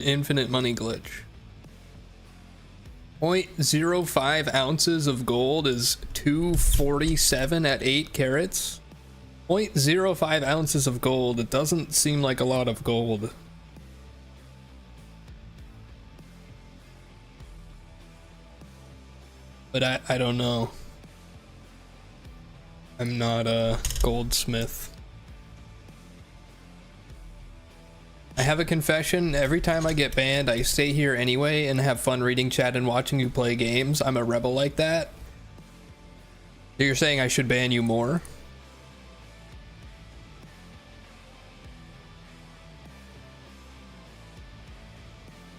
Infinite money glitch. 0.05 ounces of gold is 247 at 8 carats. 0.05 ounces of gold. It doesn't seem like a lot of gold. But I don't know. I'm not a goldsmith. I have a confession. Every time I get banned, I stay here anyway and have fun reading chat and watching you play games. I'm a rebel like that. So you're saying I should ban you more?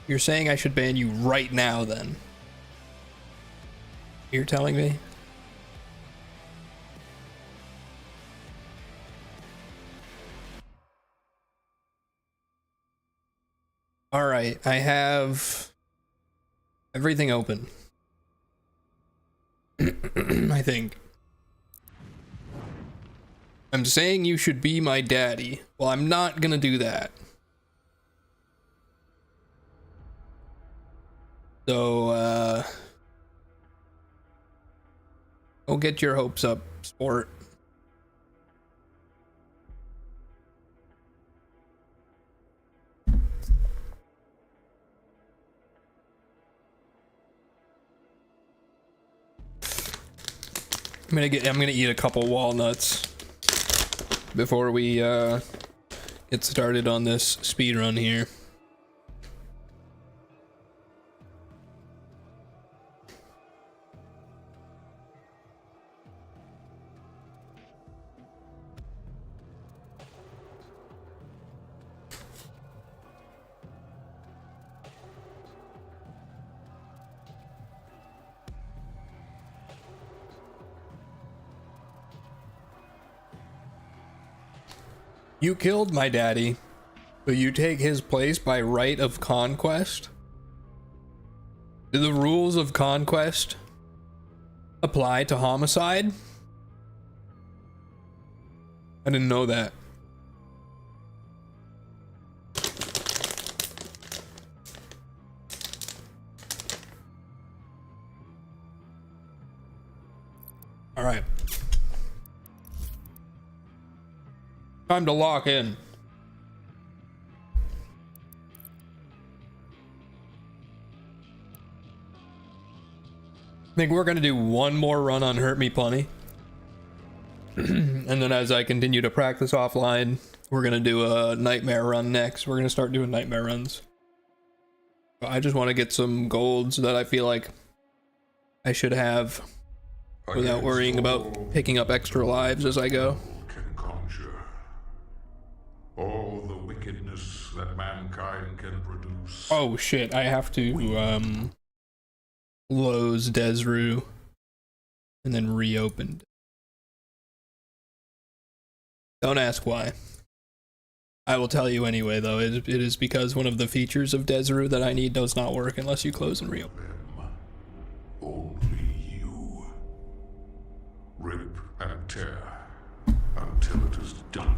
You're saying I should ban you right now then? You're telling me? All right, I have everything open. I think. I'm saying you should be my daddy. Well, I'm not gonna do that. So, don't get your hopes up, sport. I'm gonna eat a couple walnuts before we get started on this speed run here. You killed my daddy, but you take his place by right of conquest? Do the rules of conquest apply to homicide? I didn't know that. All right. Time to lock in. I think we're gonna do one more run on Hurt Me Plenty. And then as I continue to practice offline, we're gonna do a nightmare run next. We're gonna start doing nightmare runs. I just want to get some golds that I feel like I should have without worrying about picking up extra lives as I go. All the wickedness that mankind can produce. Oh shit, I have to close Desru and then reopen. Don't ask why. I will tell you anyway though. It is because one of the features of Desru that I need does not work unless you close and reopen. Only you. Rip and tear until it is done.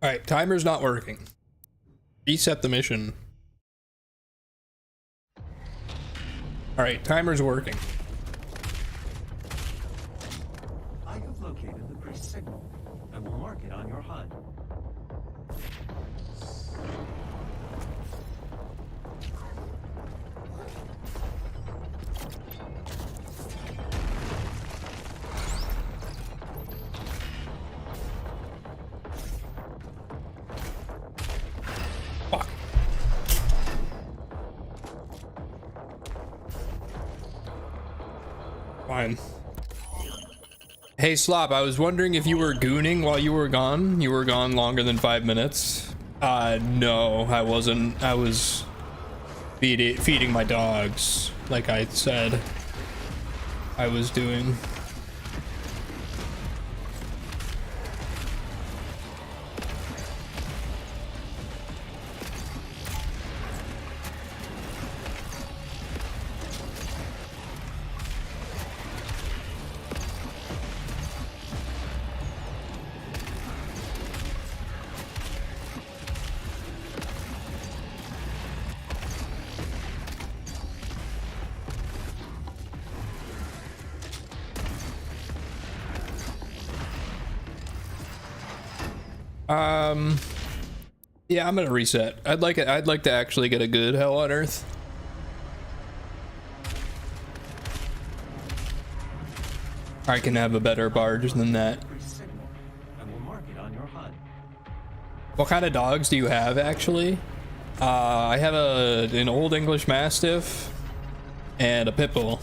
Alright, timer's not working. Reset the mission. Alright, timer's working. I have located the priest signal and will mark it on your HUD. Fine. Hey Slop, I was wondering if you were gooning while you were gone. You were gone longer than 5 minutes. No, I wasn't. I was feeding my dogs, like I said I was doing. Yeah, I'm gonna reset. I'd like to actually get a good Hell on Earth. I can have a better barge than that. And will mark it on your HUD. What kind of dogs do you have, actually? I have an Old English Mastiff and a Pit Bull.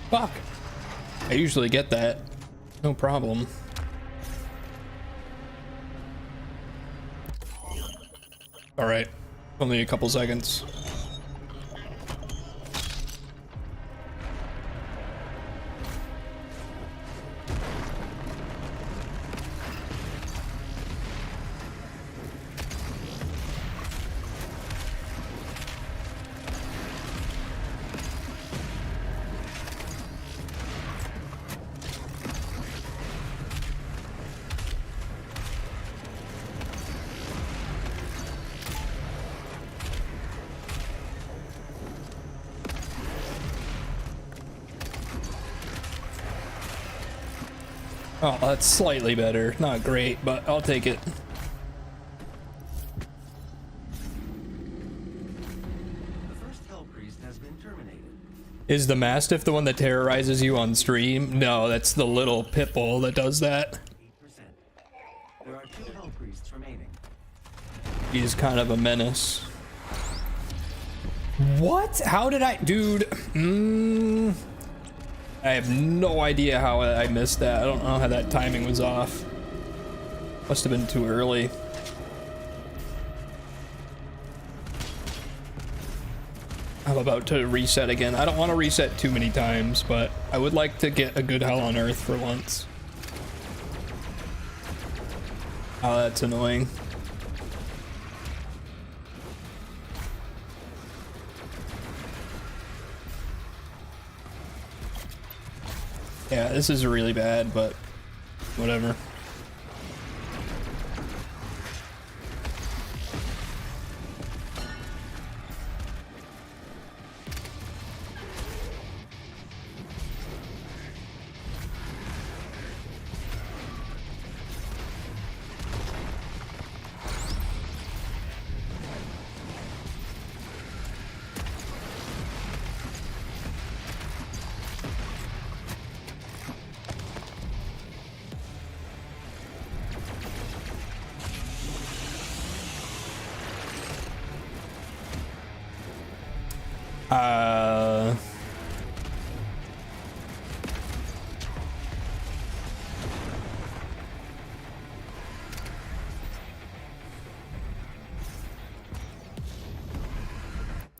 Fuck. I usually get that. No problem. All right. Only a couple seconds. Oh, that's slightly better. Not great, but I'll take it. The first Hell Priest has been terminated. Is the Mastiff the one that terrorizes you on stream? No, that's the little pit bull that does that. 8%. There are 2 Hell Priests remaining. He's kind of a menace. What? How did I... Dude. I have no idea how I missed that. I don't know how that timing was off. Must have been too early. I'm about to reset again. I don't want to reset too many times, but I would like to get a good Hell on Earth for once. Oh, that's annoying. Yeah, this is really bad, but whatever.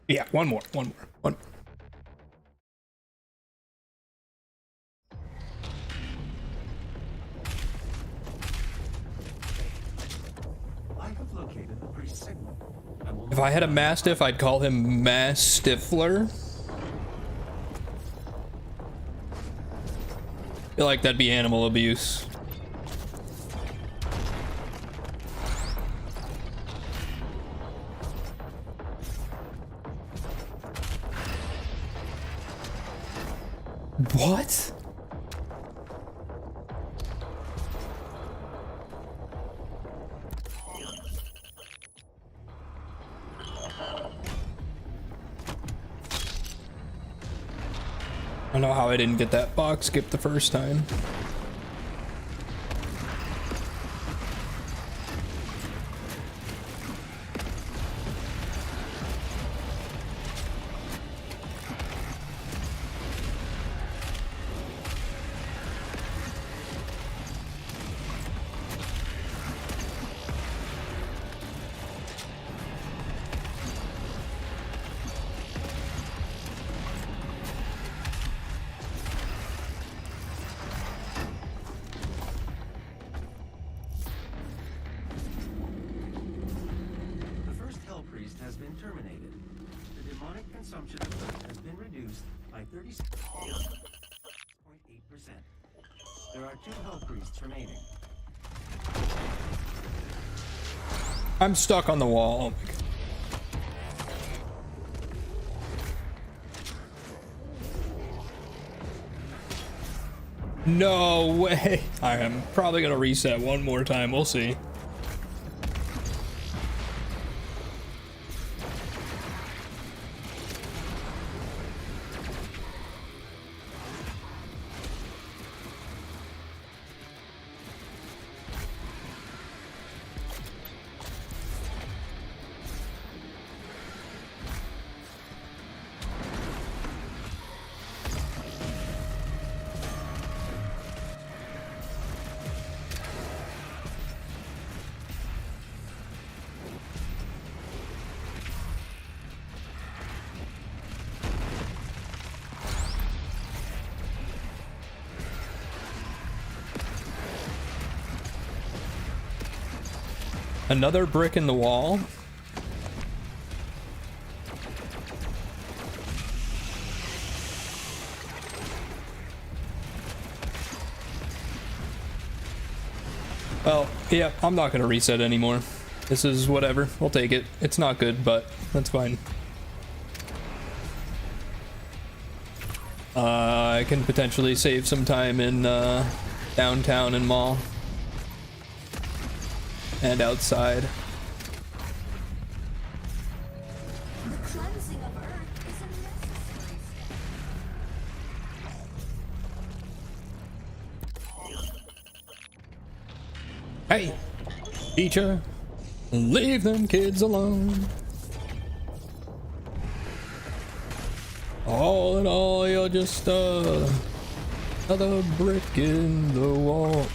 Yeah, one more. I have located the priest signal. I will If I had a Mastiff, I'd call him Mastiffler. I feel like that'd be animal abuse. What? I don't know how I didn't get that box skip the first time. The first Hell Priest has been terminated. The demonic consumption of blood has been reduced by 36.8%. There are 2 Hell Priests remaining. I'm stuck on the wall. No way. I am probably gonna reset one more time. We'll see. Another brick in the wall. Well, yeah, I'm not gonna reset anymore. This is whatever. We'll take it. It's not good, but that's fine. I can potentially save some time in downtown and mall. And outside. Cleansing of Earth is a necessary step. Hey, teacher, leave them kids alone. All in all, you're just another brick in the wall.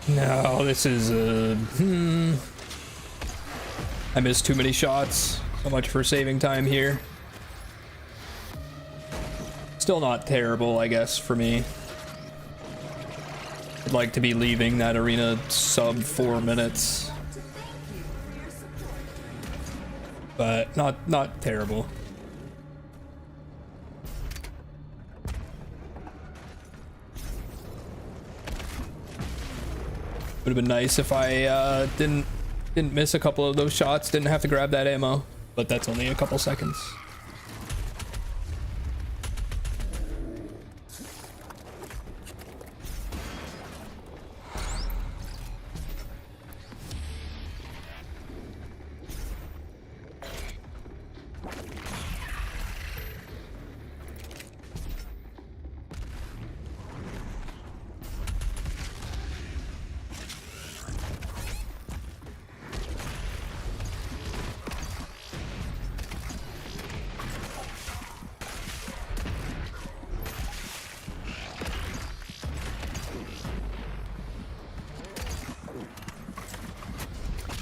No, this is I missed too many shots. So much for saving time here. Still not terrible, I guess, for me. I'd like to be leaving that arena sub 4 minutes. But not terrible. Would have been nice if I didn't miss a couple of those shots, didn't have to grab that ammo, but that's only a couple seconds.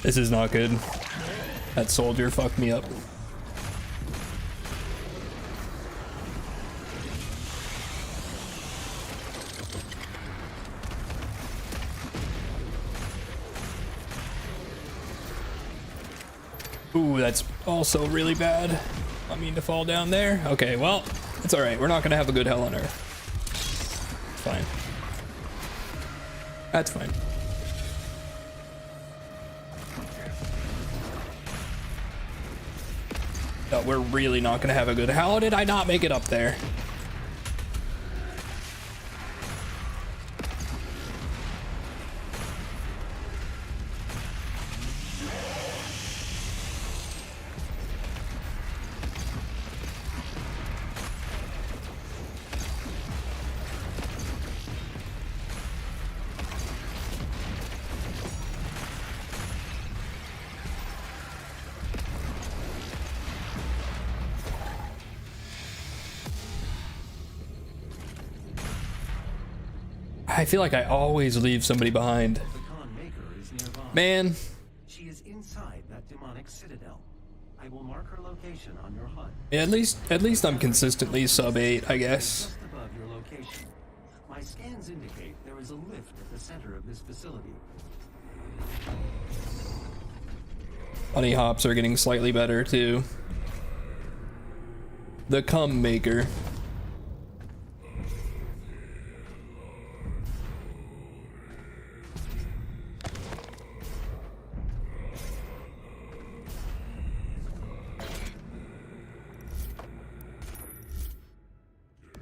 This is not good. That soldier fucked me up. Ooh, that's also really bad. I mean to fall down there. Okay, well, it's alright. We're not gonna have a good hell on earth. Fine. That's fine. No, we're really not gonna have a good. How did I not make it up there? I feel like I always leave somebody behind. The Khan Maker is nearby. Man, She is inside that demonic citadel. I will mark her location on your HUD. Yeah, at least I'm consistently sub 8, I guess. Just above your location. My scans indicate there is a lift at the center of this facility. Bunny hops are getting slightly better too. The cum maker.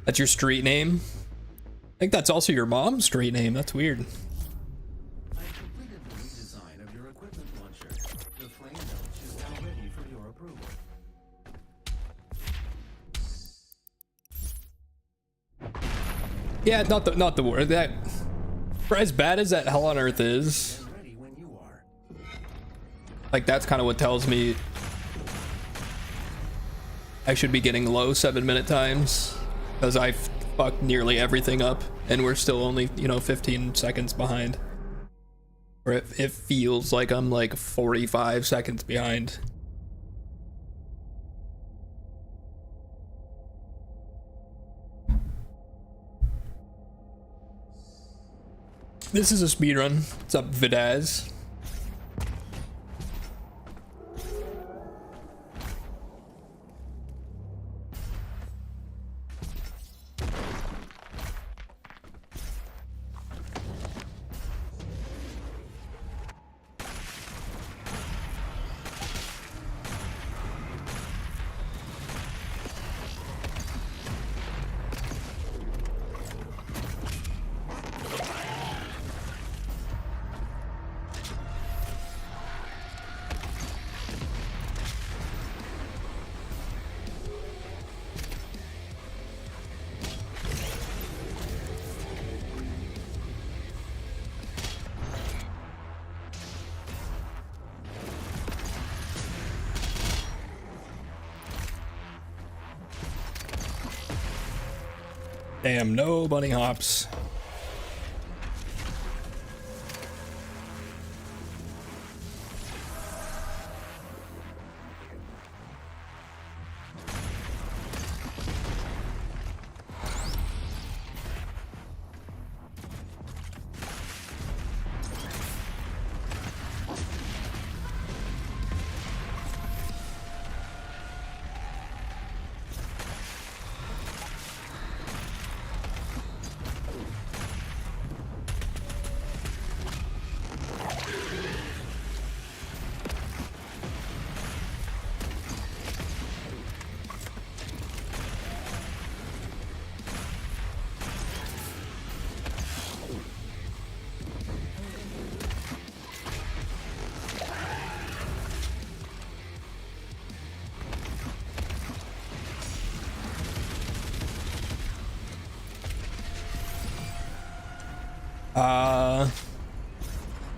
That's your street name? I think that's also your mom's street name. That's weird. I completed the redesign of your equipment launcher. The flame belch is now ready for your approval. Yeah, not the word that. For as bad as that hell on earth is, And ready when you are. like that's kind of what tells me I should be getting low 7-minute times, because I fucked nearly everything up and we're still only, you know, 15 seconds behind. Or it feels like I'm like 45 seconds behind. This is a speedrun. What's up, Vidaz? Damn, no bunny hops.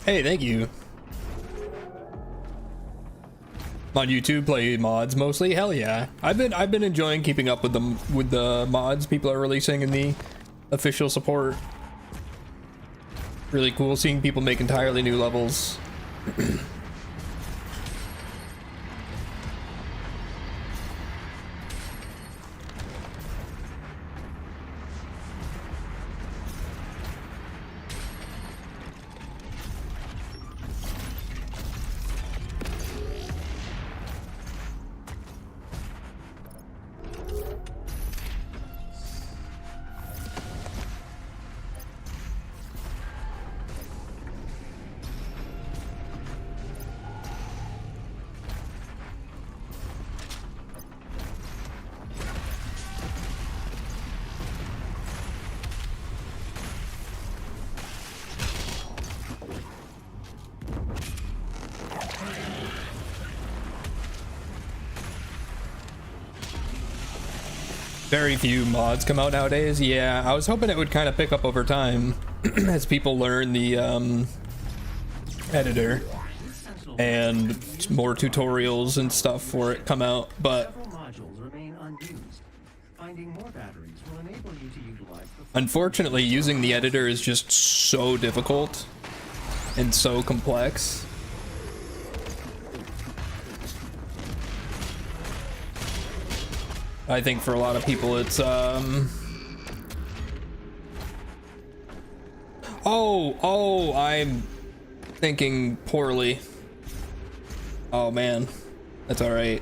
Hey, thank you. On YouTube, play mods mostly. Hell yeah, I've been enjoying keeping up with the mods people are releasing in the official support. Really cool seeing people make entirely new levels. Very few mods come out nowadays. Yeah, I was hoping it would kind of pick up over time as people learn the editor and more tutorials and stuff for it come out, but Several modules remain unused. Finding more batteries will enable you to utilize the unfortunately using the editor is just so difficult and so complex. I think for a lot of people it's oh, I'm thinking poorly. Oh man, that's all right.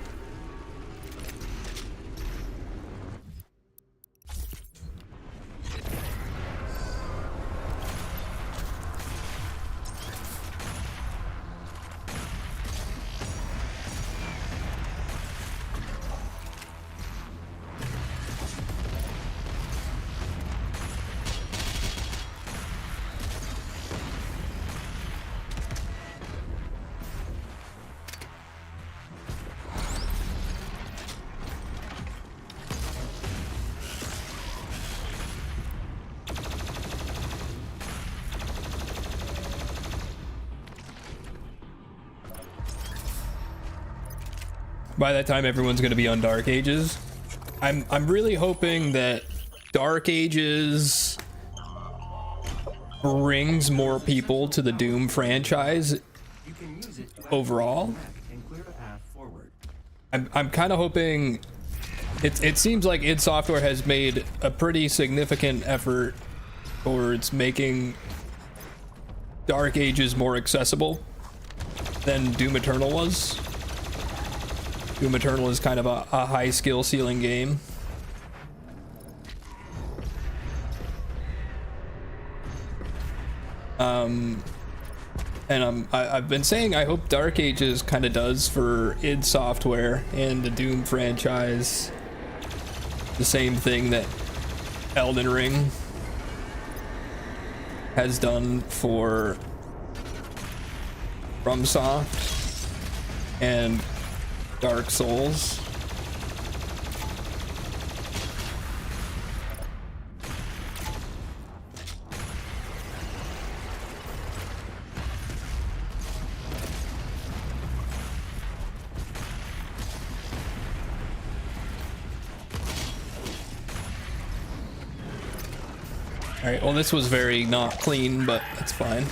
By that time, everyone's going to be on Dark Ages. I'm really hoping that Dark Ages brings more people to the Doom franchise You can use it to overall. and clear a path forward. I'm kind of hoping. It seems like id Software has made a pretty significant effort towards making Dark Ages more accessible than Doom Eternal was. Doom Eternal is kind of a high skill ceiling game. And I've been saying I hope Dark Ages kind of does for id Software and the Doom franchise the same thing that Elden Ring has done for FromSoft and Dark Souls. All right, well, this was very not clean, but that's fine.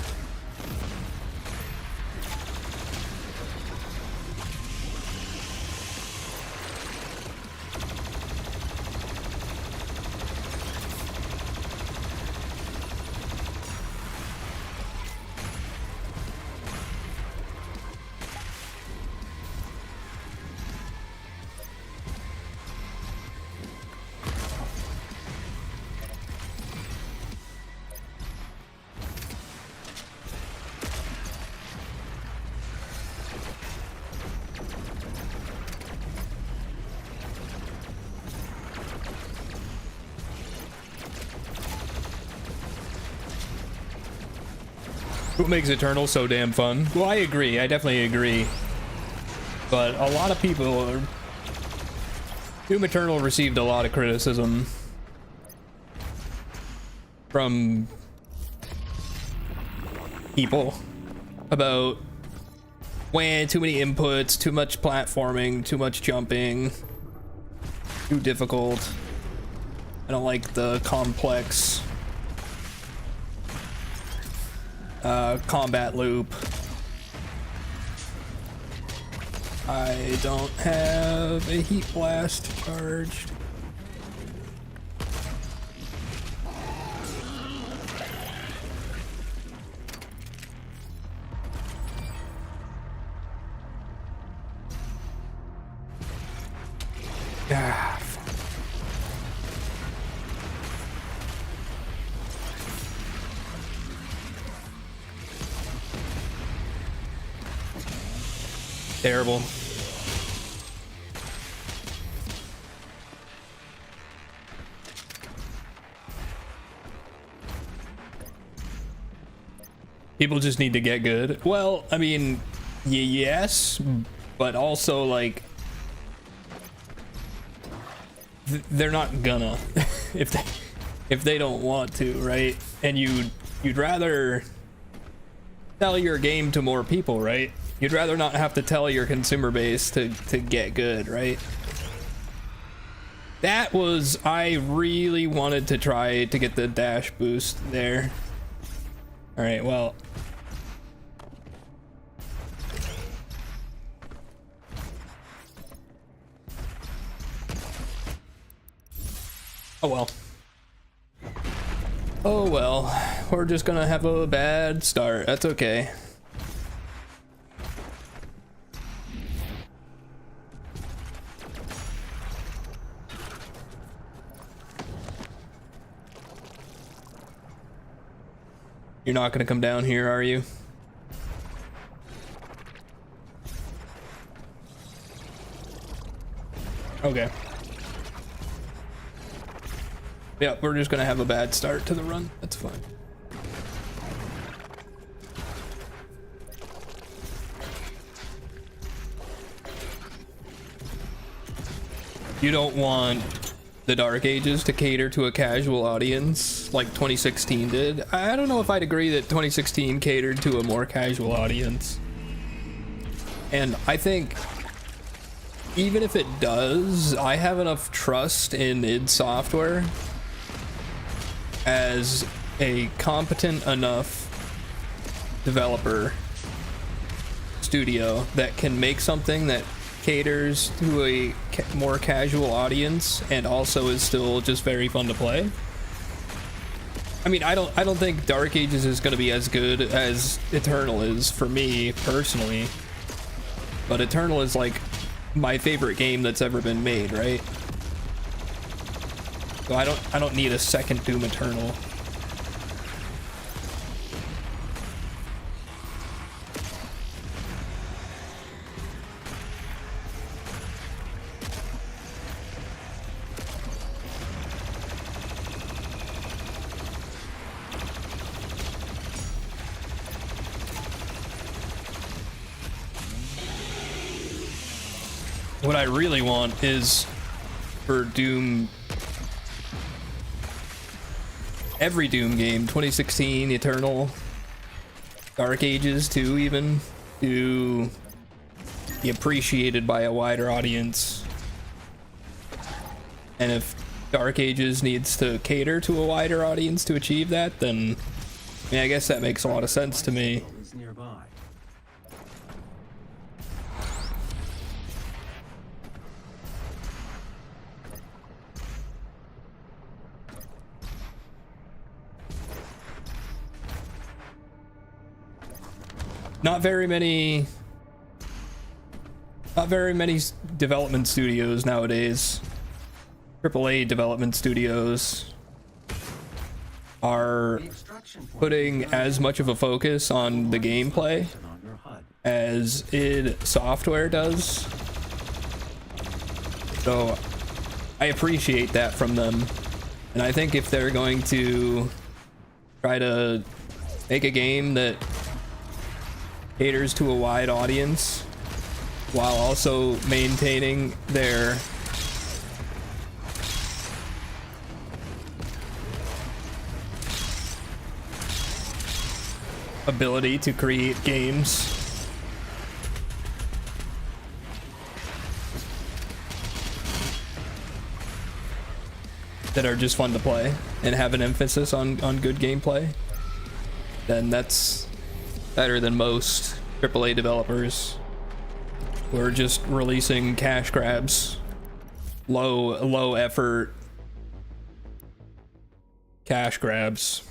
What makes Eternal so damn fun? Well, I agree. I definitely agree. But a lot of people... Doom Eternal received a lot of criticism from people about way too many inputs, too much platforming, too much jumping, too difficult. I don't like the complex combat loop. I don't have a heat blast charged. Ah, fuck. Terrible. People just need to get good. Well, I mean, yes, but also like they're not gonna if they don't want to, right? And you'd rather sell your game to more people, right? You'd rather not have to tell your consumer base to get good, right? That was, I really wanted to try to get the dash boost there. All right, well. Oh well. Oh well. We're just gonna have a bad start. That's okay. You're not gonna come down here, are you? Okay. Yeah, we're just gonna have a bad start to the run. That's fine. You don't want the Dark Ages to cater to a casual audience like 2016 did. I don't know if I'd agree that 2016 catered to a more casual audience. And I think even if it does, I have enough trust in id Software as a competent enough developer studio that can make something that caters to a more casual audience and also is still just very fun to play. I mean, I don't think Dark Ages is going to be as good as Eternal is for me personally, but Eternal is like my favorite game that's ever been made, right? So I don't need a second Doom Eternal. What I really want is for Doom, every Doom game, 2016, Eternal, Dark Ages too, even, to be appreciated by a wider audience. And if Dark Ages needs to cater to a wider audience to achieve that, then I mean, I guess that makes a lot of sense to me. Is nearby. Not very many development studios nowadays, AAA development studios, are putting as much of a focus on the gameplay as id Software does. So I appreciate that from them. And I think if they're going to try to make a game that caters to a wide audience while also maintaining their ability to create games that are just fun to play and have an emphasis on good gameplay, then that's better than most AAA developers who are just releasing cash grabs, low effort cash grabs.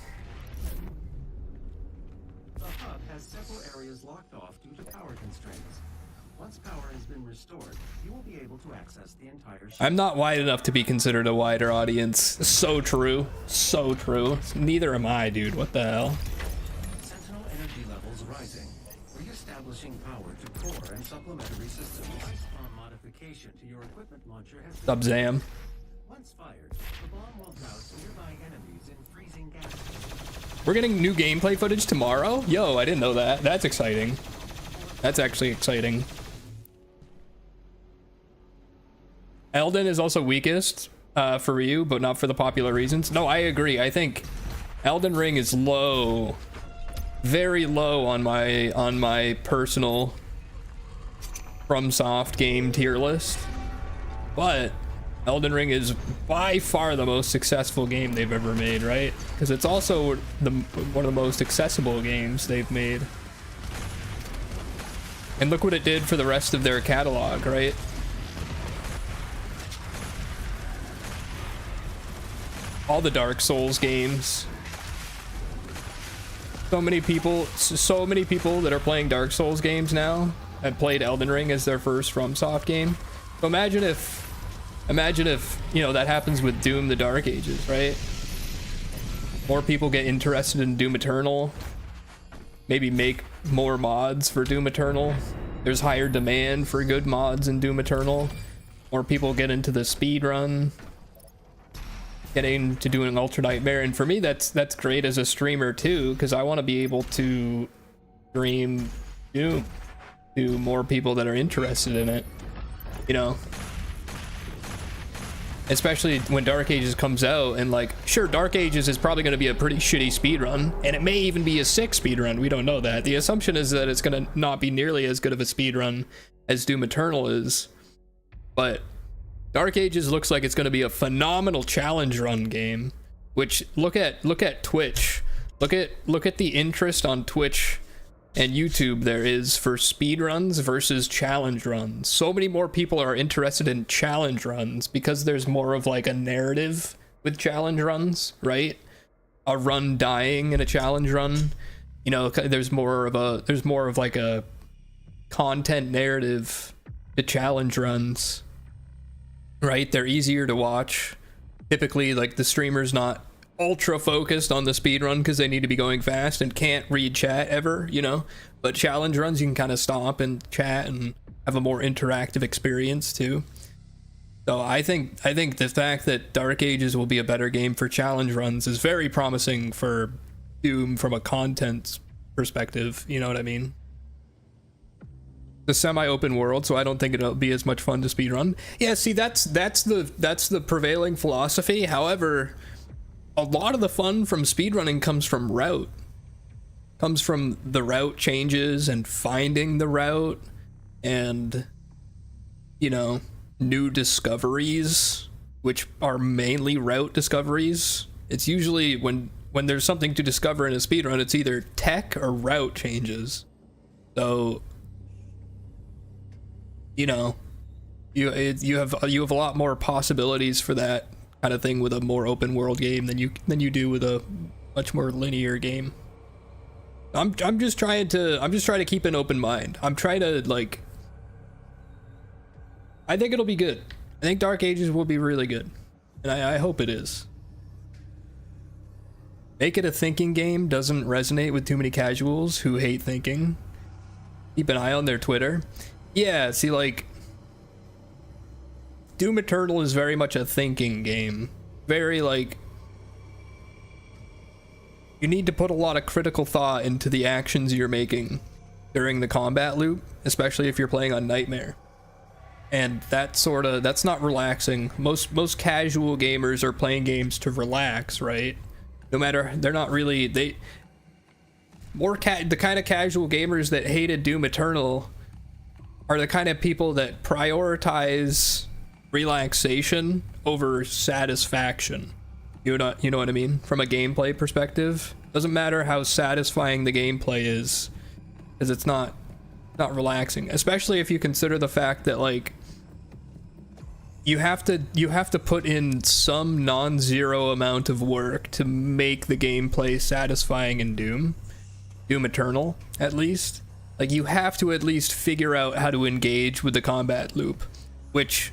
The hub has several areas locked off due to power constraints. Once power has been restored, you will be able to access the entire ship. I'm not wide enough to be considered a wider audience. So true. So true. Neither am I, dude. What the hell? Sentinel energy levels rising. Re-establishing power to core and supplementary systems. Bomb modification to your equipment launcher has been... Sub-Zam. Once fired, the bomb will douse nearby enemies in freezing gas. We're getting new gameplay footage tomorrow? Yo, I didn't know that. That's exciting. That's actually exciting. Elden is also weakest for Ryu, but not for the popular reasons. No, I agree. I think Elden Ring is low, very low on my personal FromSoft game tier list. But Elden Ring is by far the most successful game they've ever made, right? Because it's also one of the most accessible games they've made. And look what it did for the rest of their catalog, right? all the Dark Souls games. So many people that are playing Dark Souls games now have played Elden Ring as their first FromSoft game. So imagine if, you know, that happens with Doom: The Dark Ages, right? More people get interested in Doom Eternal. Maybe make more mods for Doom Eternal. There's higher demand for good mods in Doom Eternal. More people get into the speedrun, getting to doing Ultra Nightmare, and for me that's great as a streamer too, because I want to be able to stream Doom to more people that are interested in it, you know. Especially when Dark Ages comes out, and like, sure, Dark Ages is probably going to be a pretty shitty speedrun, and it may even be a sick speedrun. We don't know that. The assumption is that it's going to not be nearly as good of a speedrun as Doom Eternal is. But Dark Ages looks like it's going to be a phenomenal challenge run game, which look at Twitch. Look at the interest on Twitch and YouTube there is for speedruns versus challenge runs. So many more people are interested in challenge runs because there's more of like a narrative with challenge runs, right? A run dying in a challenge run, you know, there's more of like a content narrative to challenge runs, right? They're easier to watch. Typically, like, the streamer's not ultra focused on the speed run because they need to be going fast and can't read chat ever, you know. But challenge runs, you can kind of stop and chat and have a more interactive experience too. So I think the fact that Dark Ages will be a better game for challenge runs is very promising for Doom from a content perspective, you know what I mean? The semi-open world, so I don't think it'll be as much fun to speedrun. Yeah, see, that's the prevailing philosophy. However, a lot of the fun from speedrunning comes from route. Comes from the route changes and finding the route and, you know, new discoveries, which are mainly route discoveries. It's usually when there's something to discover in a speedrun, it's either tech or route changes. So, you know, you have a lot more possibilities for that kind of thing with a more open world game than you do with a much more linear game. I'm just trying to keep an open mind. I'm trying to, like, I think it'll be good. I think Dark Ages will be really good, and I hope it is. Make it a thinking game doesn't resonate with too many casuals who hate thinking. Keep an eye on their Twitter. Yeah, see, like, Doom Eternal is very much a thinking game. Very, like, you need to put a lot of critical thought into the actions you're making during the combat loop, especially if you're playing on Nightmare. And that's not relaxing. Most casual gamers are playing games to relax, right? No matter, they're not really, the kind of casual gamers that hated Doom Eternal are the kind of people that prioritize relaxation over satisfaction. You know what I mean? From a gameplay perspective, doesn't matter how satisfying the gameplay is, because it's not relaxing. Especially if you consider the fact that, like, you have to put in some non-zero amount of work to make the gameplay satisfying in Doom Eternal, at least. Like, you have to at least figure out how to engage with the combat loop, which,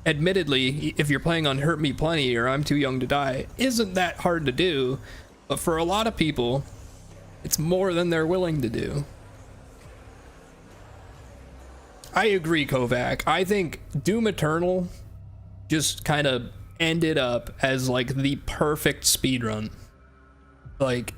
admittedly, if you're playing on Hurt Me Plenty or I'm Too Young to Die, isn't that hard to do, but for a lot of people, it's more than they're willing to do. I agree, Kovac. I think Doom Eternal just kind of ended up as, like, the perfect speedrun. Like,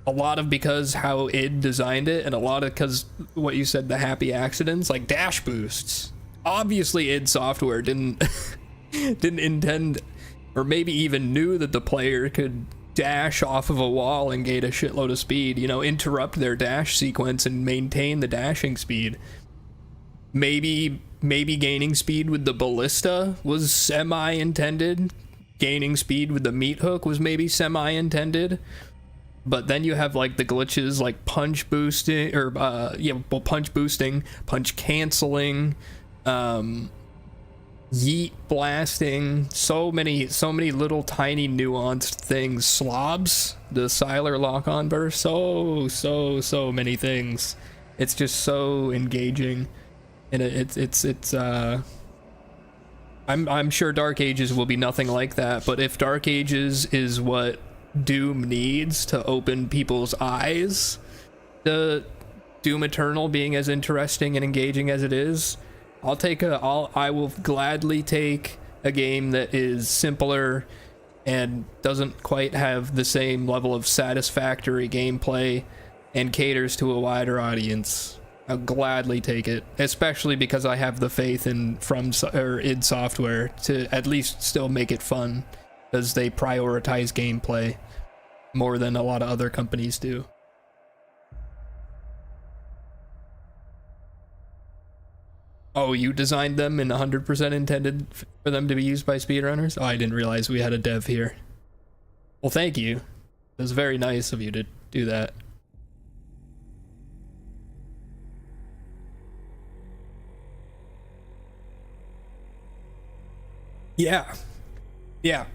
a lot of because how id designed it, and a lot of because what you said, the happy accidents, like dash boosts. Obviously id Software didn't intend, or maybe even knew, that the player could dash off of a wall and gain a shitload of speed, you know, interrupt their dash sequence and maintain the dashing speed. Maybe gaining speed with the ballista was semi-intended. Gaining speed with the meat hook was maybe semi-intended. But then you have, like, the glitches like punch boosting, or punch boosting, punch canceling, yeet blasting, so many little tiny nuanced things. Slobs, the Siler lock-on burst, so many things. It's just so engaging, and I'm sure Dark Ages will be nothing like that, but if Dark Ages is what Doom needs to open people's eyes to Doom Eternal being as interesting and engaging as it is, I will gladly take a game that is simpler and doesn't quite have the same level of satisfactory gameplay and caters to a wider audience. I'll gladly take it, especially because I have the faith in id Software to at least still make it fun, because they prioritize gameplay more than a lot of other companies do. Oh, you designed them and 100% intended for them to be used by speedrunners? Oh, I didn't realize we had a dev here. Well, thank you. It was very nice of you to do that. Yeah.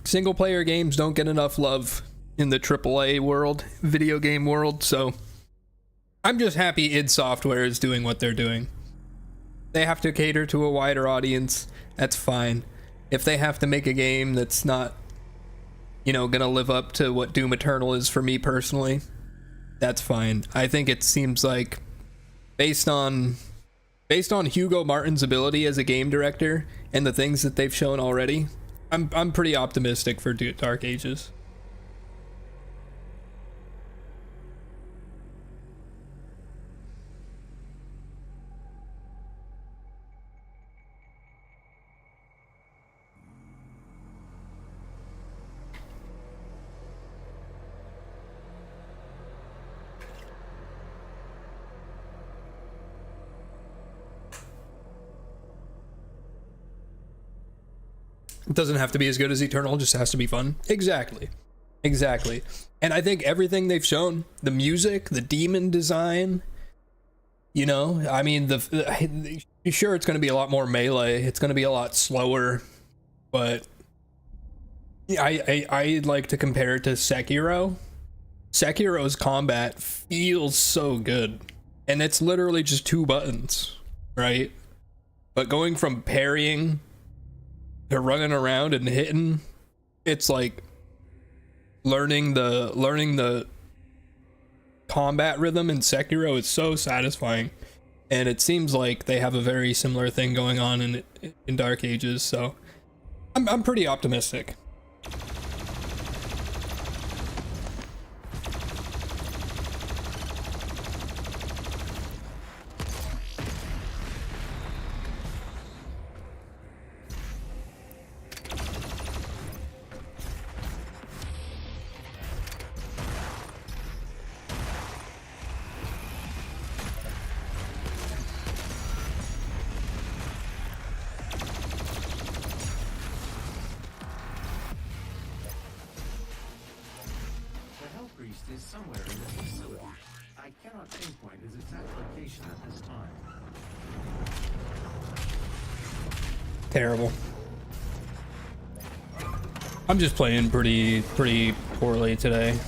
Single player games don't get enough love in the AAA world, video game world, so I'm just happy id Software is doing what they're doing. They have to cater to a wider audience, that's fine. If they have to make a game that's not, gonna live up to what Doom Eternal is for me personally, that's fine. I think it seems like, based on Hugo Martin's ability as a game director and the things that they've shown already, I'm pretty optimistic for Dark Ages. It doesn't have to be as good as Eternal, it just has to be fun. Exactly. And I think everything they've shown, the music, the demon design, I mean, sure, it's going to be a lot more melee, it's going to be a lot slower, but I'd like to compare it to Sekiro. Sekiro's combat feels so good, and it's literally just 2 buttons, right? But going from parrying to running around and hitting, it's like learning the combat rhythm in Sekiro is so satisfying, and it seems like they have a very similar thing going on in Dark Ages, so I'm pretty optimistic. Is somewhere in this facility. I cannot pinpoint its exact location at this time. Terrible. I'm just playing pretty poorly today.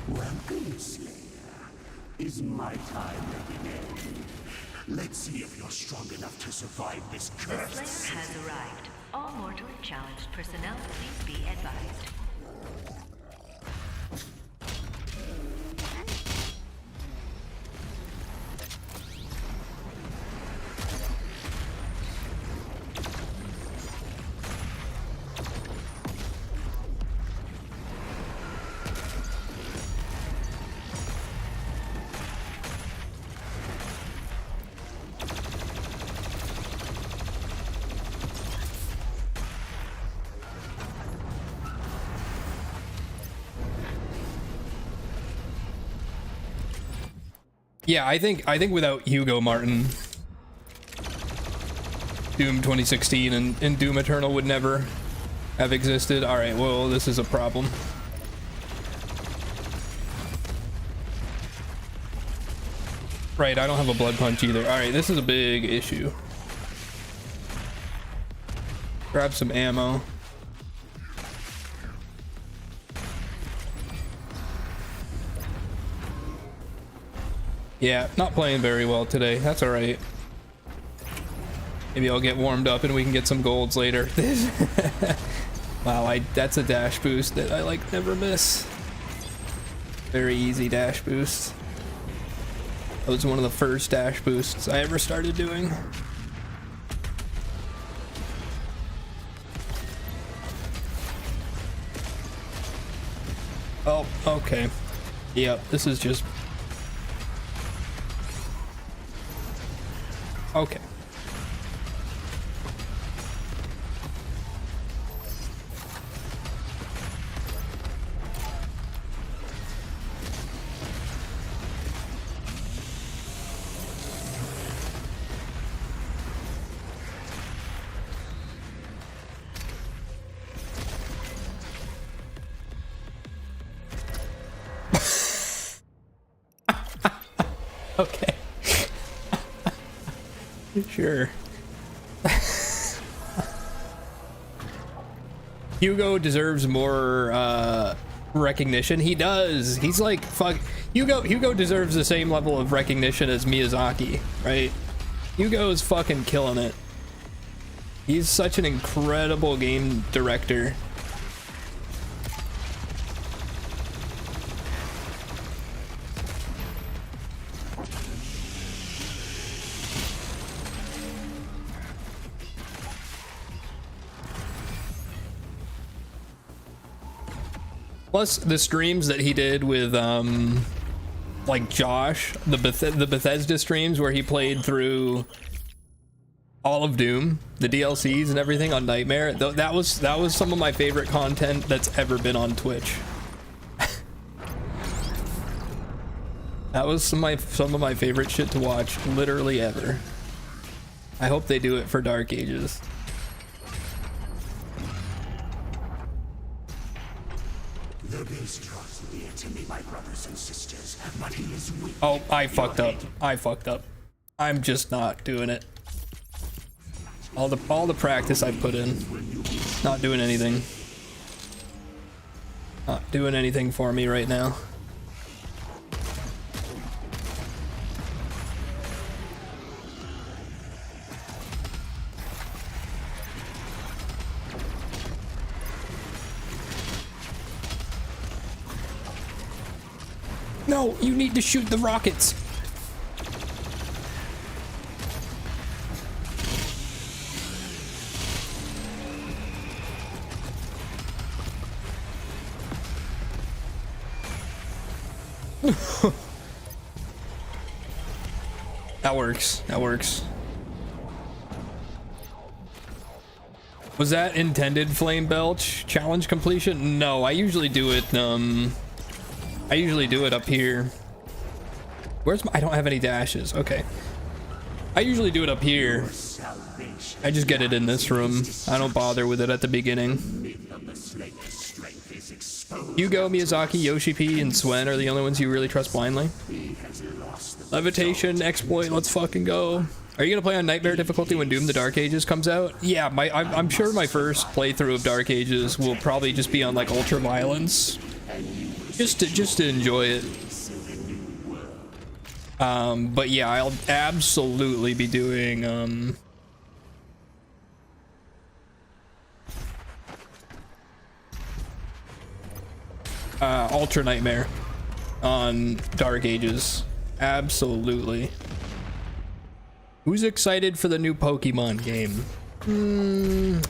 Welcome, Slayer. Is my time beginning? Let's see if you're strong enough to survive this curse. The Slayer has arrived. All mortally challenged personnel, please be advised. Yeah, I think without Hugo Martin, Doom 2016 and Doom Eternal would never have existed. All right, well, this is a problem. Right, I don't have a blood punch either. All right, this is a big issue. Grab some ammo. Yeah, not playing very well today. That's alright. Maybe I'll get warmed up and we can get some golds later. Wow, that's a dash boost that I like never miss. Very easy dash boost. That was one of the first dash boosts I ever started doing. Oh, okay. Yep, this is just... Okay. Okay. Sure. Hugo deserves more recognition. He does. He's like, fuck. Hugo deserves the same level of recognition as Miyazaki, right? Hugo's fucking killing it. He's such an incredible game director. Plus the streams that he did with like Josh, the Bethesda streams where he played through all of Doom, the DLCs and everything on Nightmare. That was some of my favorite content that's ever been on Twitch. That was some of my favorite shit to watch literally ever. I hope they do it for Dark Ages. The beast draws near to me, my brothers and sisters, but he is weak. Oh, I fucked up. I fucked up. I'm just not doing it. All the practice I put in, not doing anything. Not doing anything for me right now. No, you need to shoot the rockets. That works. That works. Was that intended flame belch challenge completion? No, I usually do it up here. Where's my... I don't have any dashes. Okay. I usually do it up here. I just get it in this room. I don't bother with it at the beginning. Hugo, Miyazaki, Yoshi P, and Swen are the only ones you really trust blindly. Levitation, exploit, let's fucking go. Are you gonna play on Nightmare difficulty when Doom the Dark Ages comes out? Yeah, I'm sure my first playthrough of Dark Ages will probably just be on like Ultra Violence. Just to enjoy it. But yeah, I'll absolutely be doing Ultra Nightmare on Dark Ages. Absolutely. Who's excited for the new Pokemon game?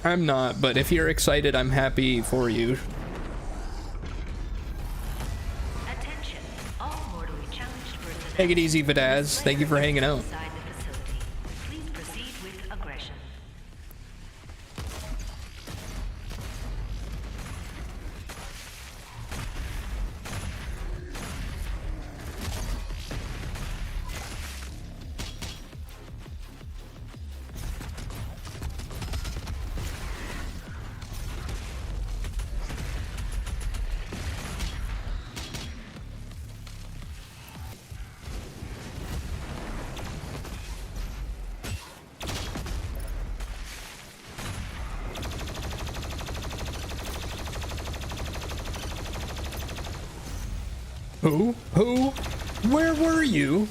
I'm not, but if you're excited, I'm happy for you. Attention, all mortally challenged personnel. Take it easy, Vidaz. Thank you for hanging out. Inside the facility. Please proceed with aggression. Who? Who? Where were you?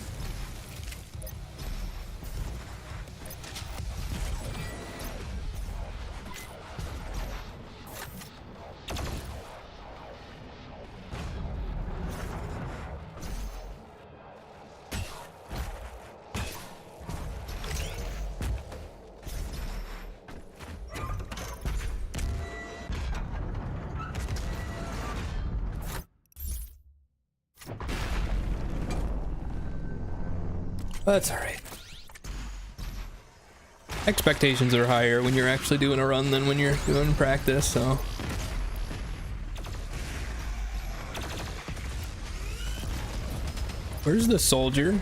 That's alright. Expectations are higher when you're actually doing a run than when you're doing practice, so. Where's the soldier?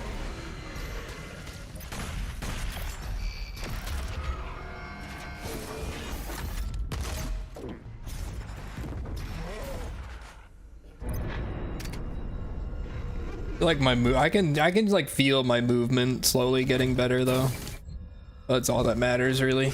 Like my move, I can like feel my movement slowly getting better though. That's all that matters really.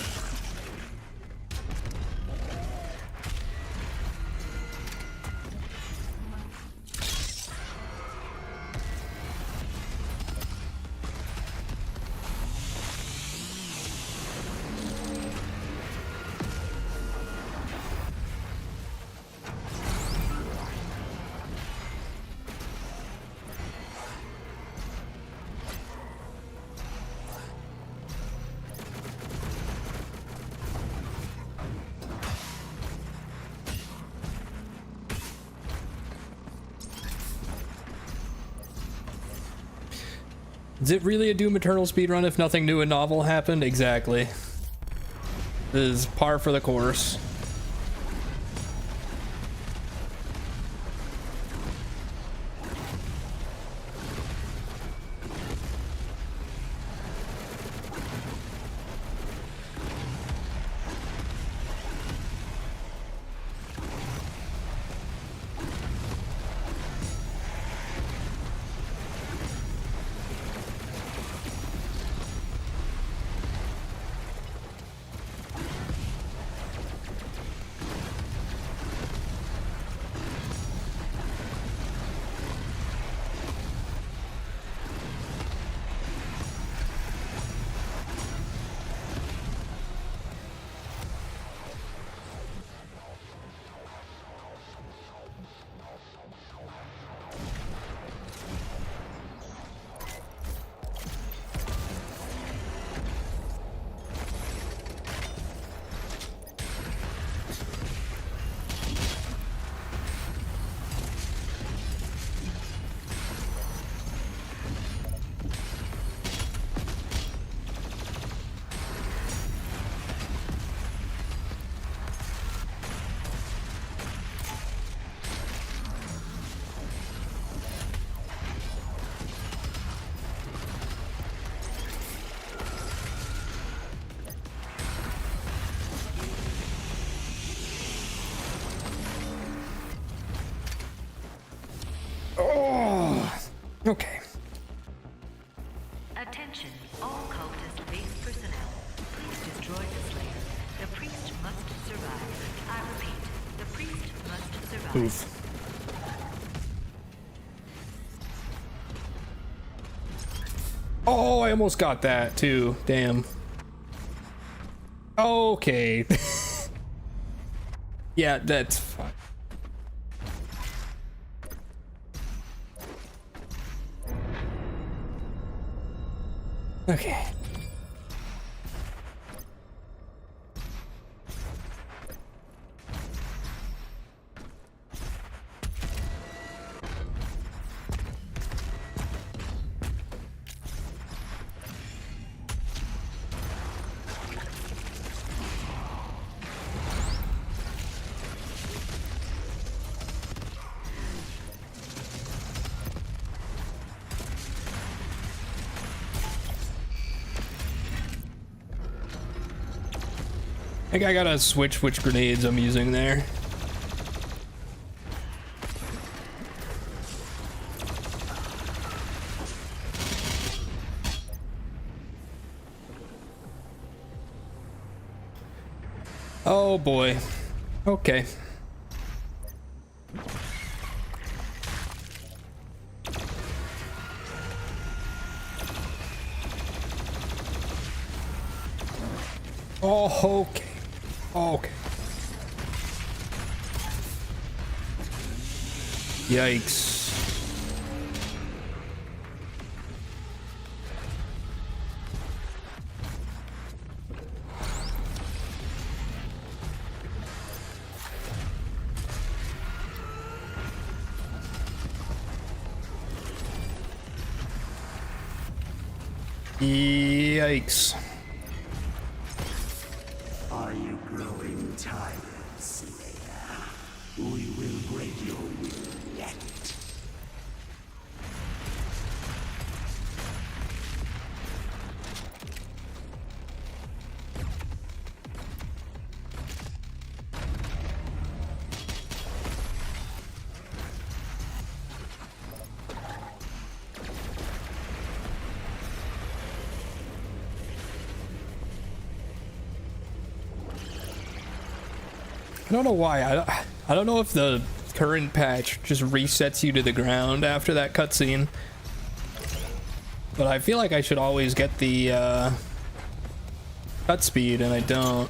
Is it really a Doom Eternal speedrun if nothing new and novel happened? Exactly. This is par for the course. Okay. Attention, all cultist base personnel. Please destroy the Slayer. The priest must survive. I repeat, the priest must survive. Oof. Oh, I almost got that too. Damn. Okay. Yeah, that's fine. Okay. I think I gotta switch which grenades I'm using there. Oh boy. Okay. Oh, okay. Okay. Yikes. Yikes. Are you growing tired, Slayer? We will break your will yet. I don't know why. I don't know if the current patch just resets you to the ground after that cutscene, but I feel like I should always get the cut speed, and I don't.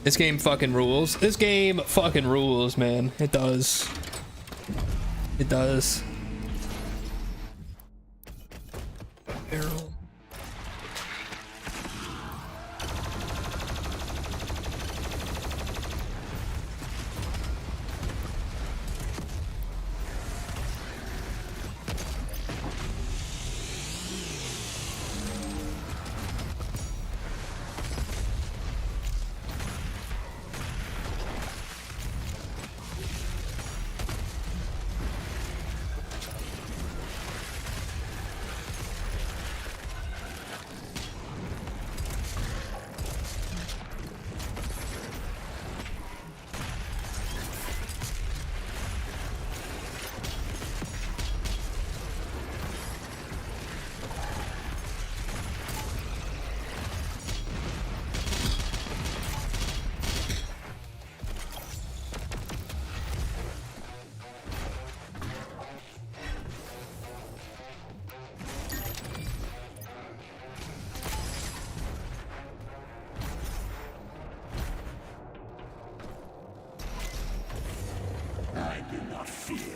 This game fucking rules. This game fucking rules, man. It does. It does. Barrel.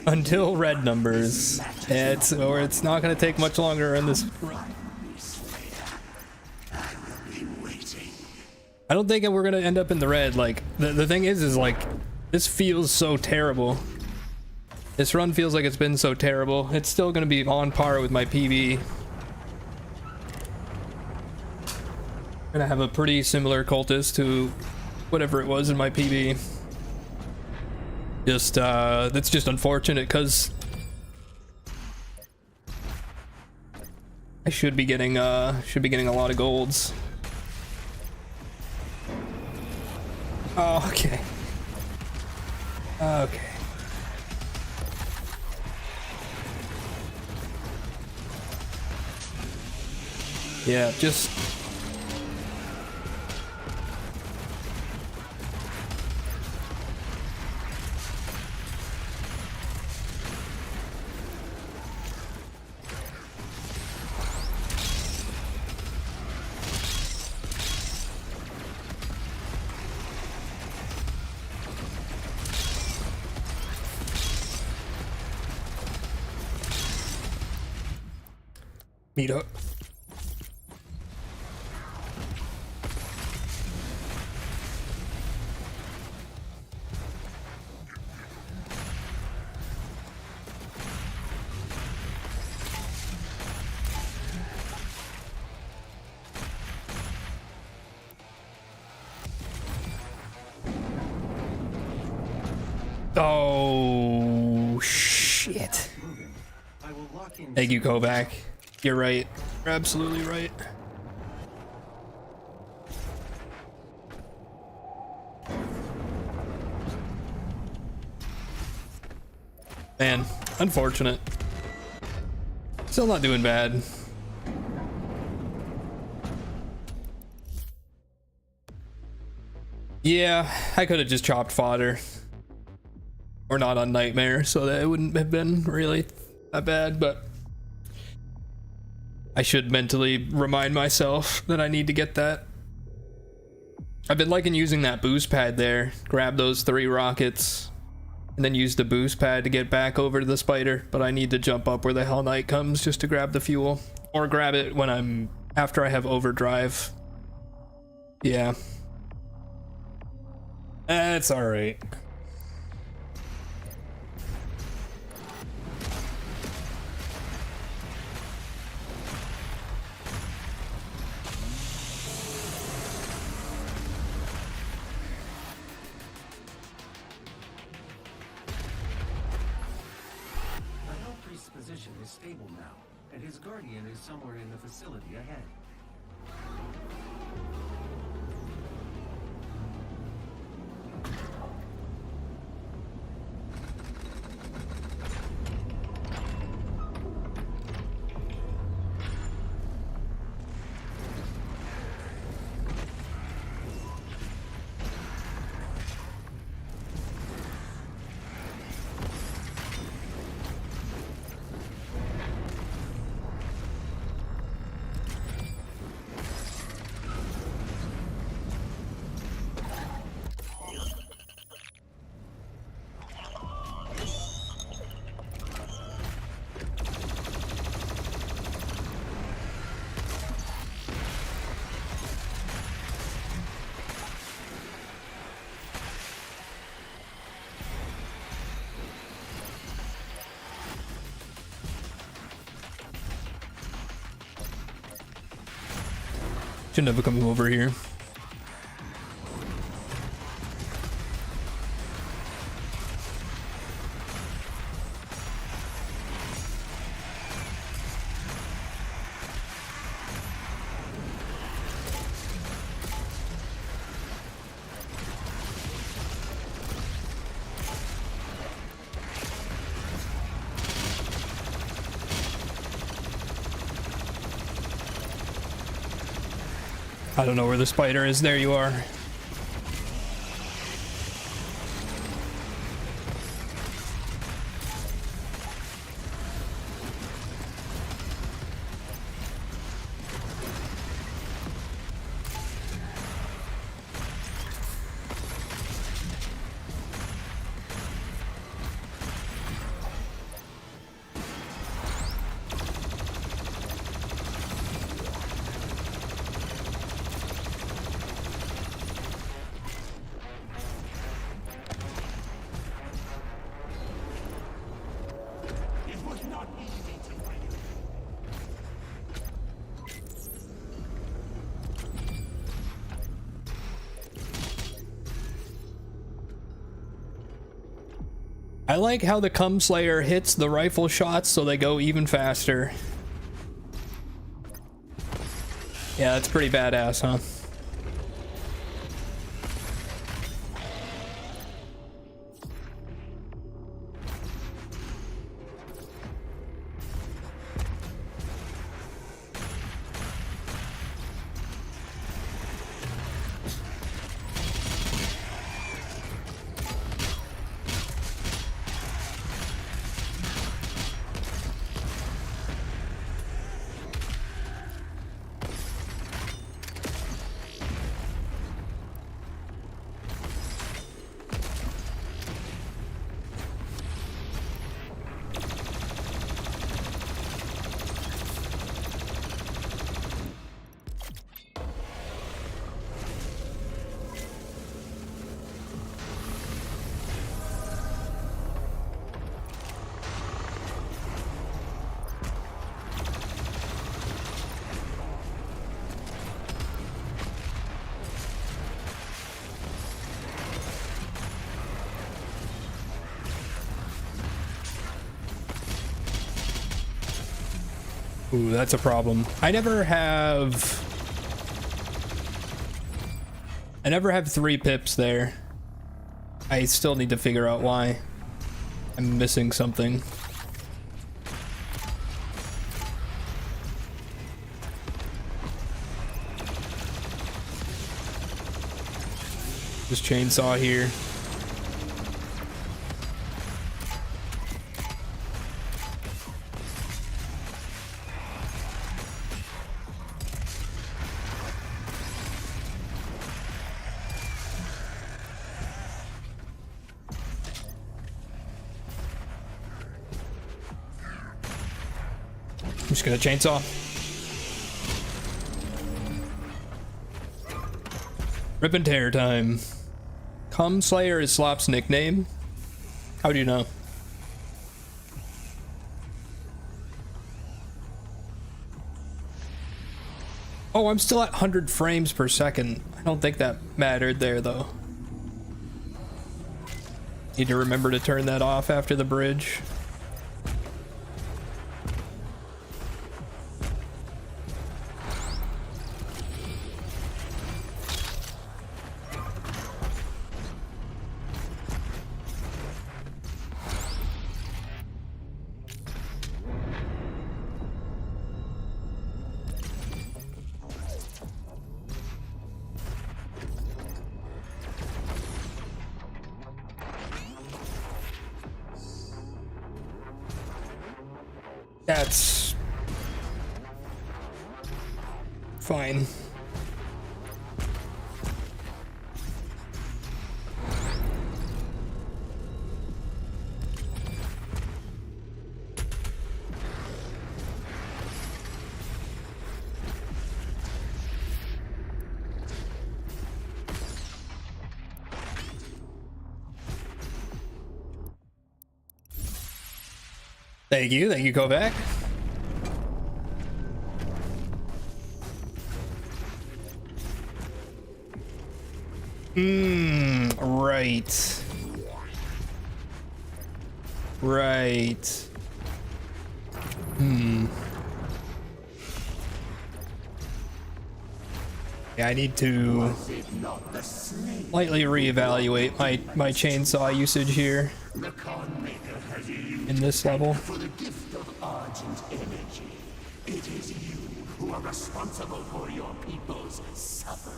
Until red numbers, it's not gonna take much longer in this. I don't think we're gonna end up in the red. Like the thing is like this feels so terrible. This run feels like it's been so terrible. It's still gonna be on par with my PB. I'm gonna have a pretty similar cultist to whatever it was in my PB. Just that's just unfortunate because I should be getting a lot of golds. Oh, okay. Okay. Yeah, just meet up. Oh shit. Thank you, Kovac. You're right. You're absolutely right. Man, unfortunate. Still not doing bad. Yeah, I could have just chopped fodder. Or not on Nightmare, so that it wouldn't have been really that bad, but I should mentally remind myself that I need to get that. I've been liking using that boost pad there. Grab those 3 rockets and then use the boost pad to get back over to the spider, but I need to jump up where the Hell Knight comes just to grab the fuel, or grab it when I'm after I have overdrive. Yeah, that's all right. Position is stable now, and his guardian is somewhere in the facility ahead. Shouldn't have come over here. I don't know where the spider is. There you are. I like how the Cum Slayer hits the rifle shots so they go even faster. Yeah, that's pretty badass, huh? Ooh, that's a problem. I never have 3 pips there. I still need to figure out why. I'm missing something. This chainsaw here. Just gonna chainsaw. Rip and tear time. Cum Slayer is Slop's nickname. How do you know? Oh, I'm still at 100 frames per second. I don't think that mattered there, though. Need to remember to turn that off after the bridge. That's fine. Thank you, Kovac. Right. Right. Yeah, I need to slightly reevaluate my chainsaw usage here in this level. For the gift of Argent energy, it is you who are responsible for your people's suffering.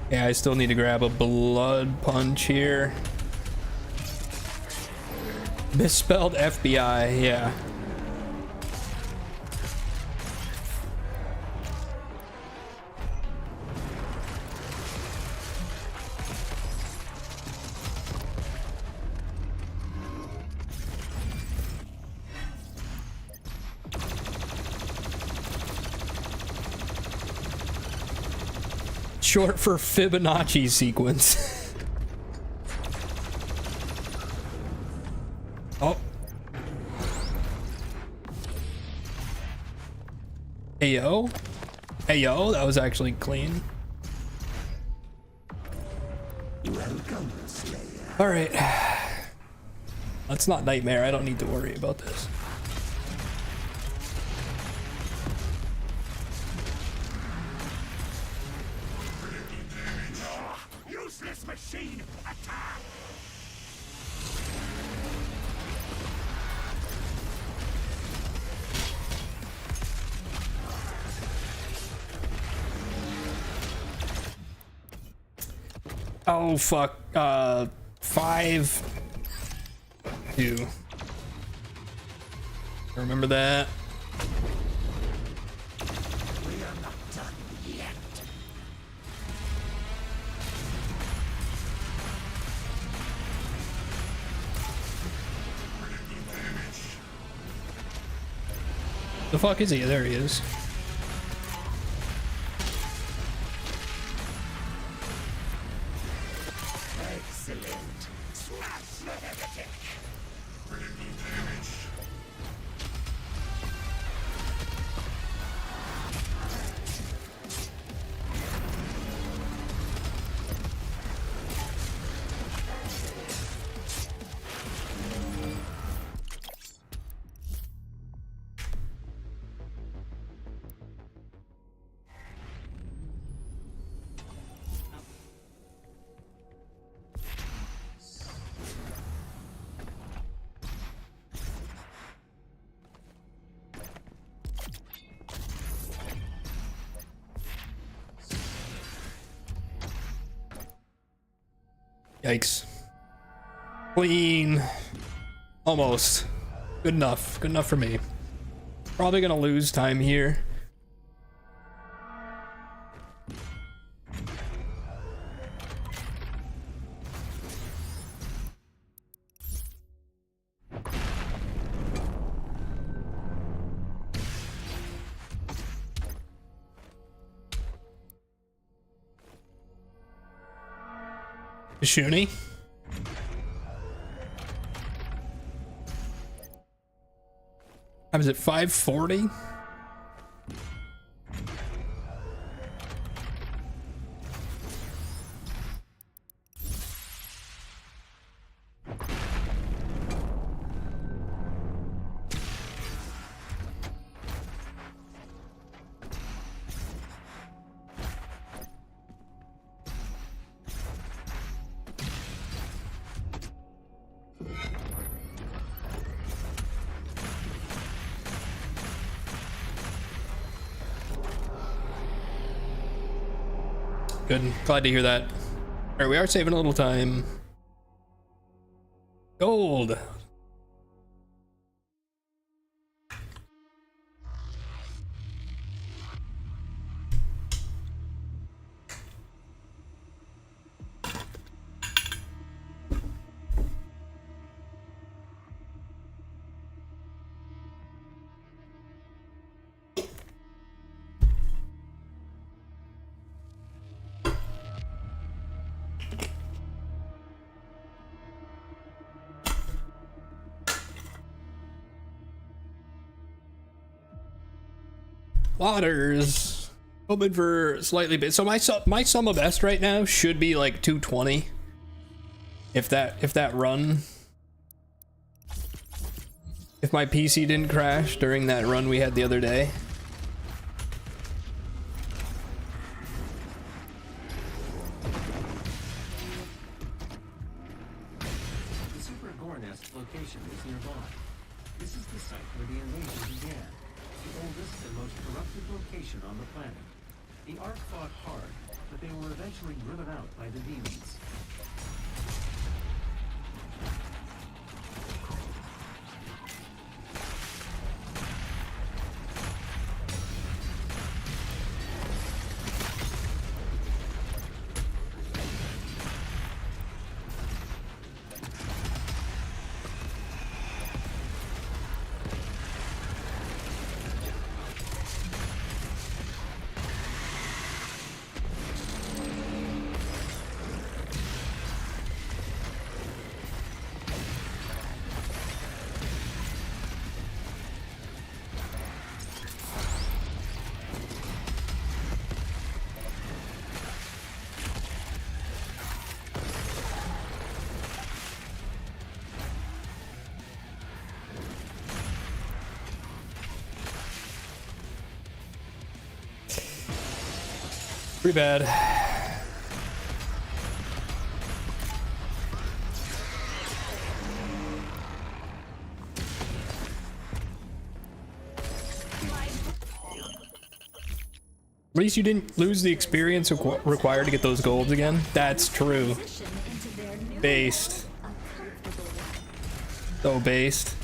Yeah, I still need to grab a blood punch here. Misspelled FBI, yeah. Short for Fibonacci sequence. Oh. Hey yo. Hey yo, that was actually clean. Welcome, Slayer. All right. That's not Nightmare. I don't need to worry about this. Useless machine, attack! Oh fuck. 5, 2. Remember that. We are not done yet. The fuck is he? There he is. Excellent. Smash the heretic. Yikes. Clean. Almost. Good enough. Good enough for me. Probably gonna lose time here. Shuni. I was at 540. Good. Glad to hear that. All right, we are saving a little time. Gold. Waters. Hoping for slightly bit. So my sum of best right now should be like 220. If that run. If my PC didn't crash during that run we had the other day. The Super Gornest location is nearby. This is the site where the invasion began. The oldest and most corrupted location on the planet. The Ark fought hard, but they were eventually driven out by the demons. Pretty bad. At least you didn't lose the experience required to get those golds again. That's true. Based. So based.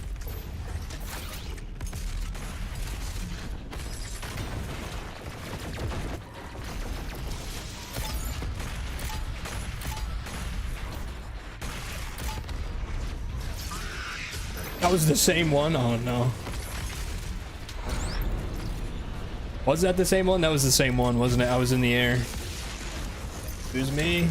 That was the same one? Oh no. Was that the same one? That was the same one, wasn't it? I was in the air. Excuse me.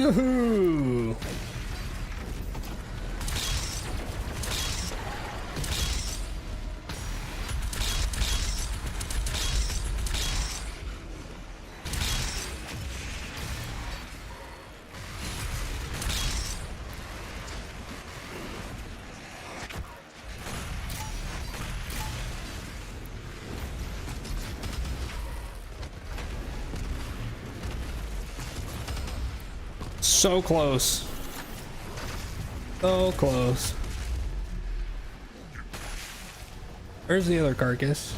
Yoo-hoo! So close. So close. Where's the other carcass?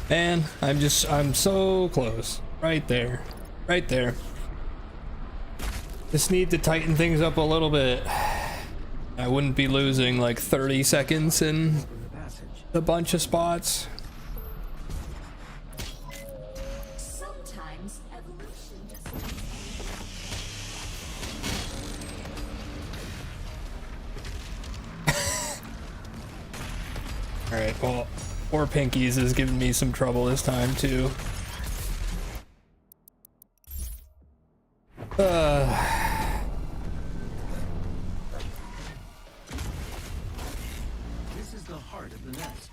Man, I'm so close. Right there. Right there. Just need to tighten things up a little bit. I wouldn't be losing like 30 seconds in a bunch of spots. Sometimes evolution just All right, well, poor Pinkies is giving me some trouble this time too. This is the heart of the nest.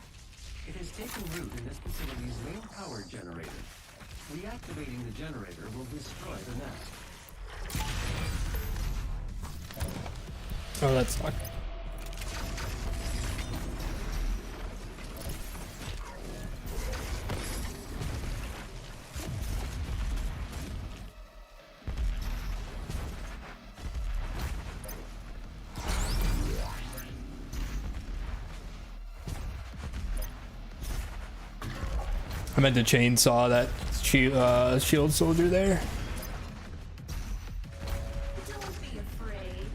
It has taken root in this facility's main power generator. Reactivating the generator will destroy the nest. Oh, that sucked. I meant to chainsaw that shield soldier there. don't be afraid.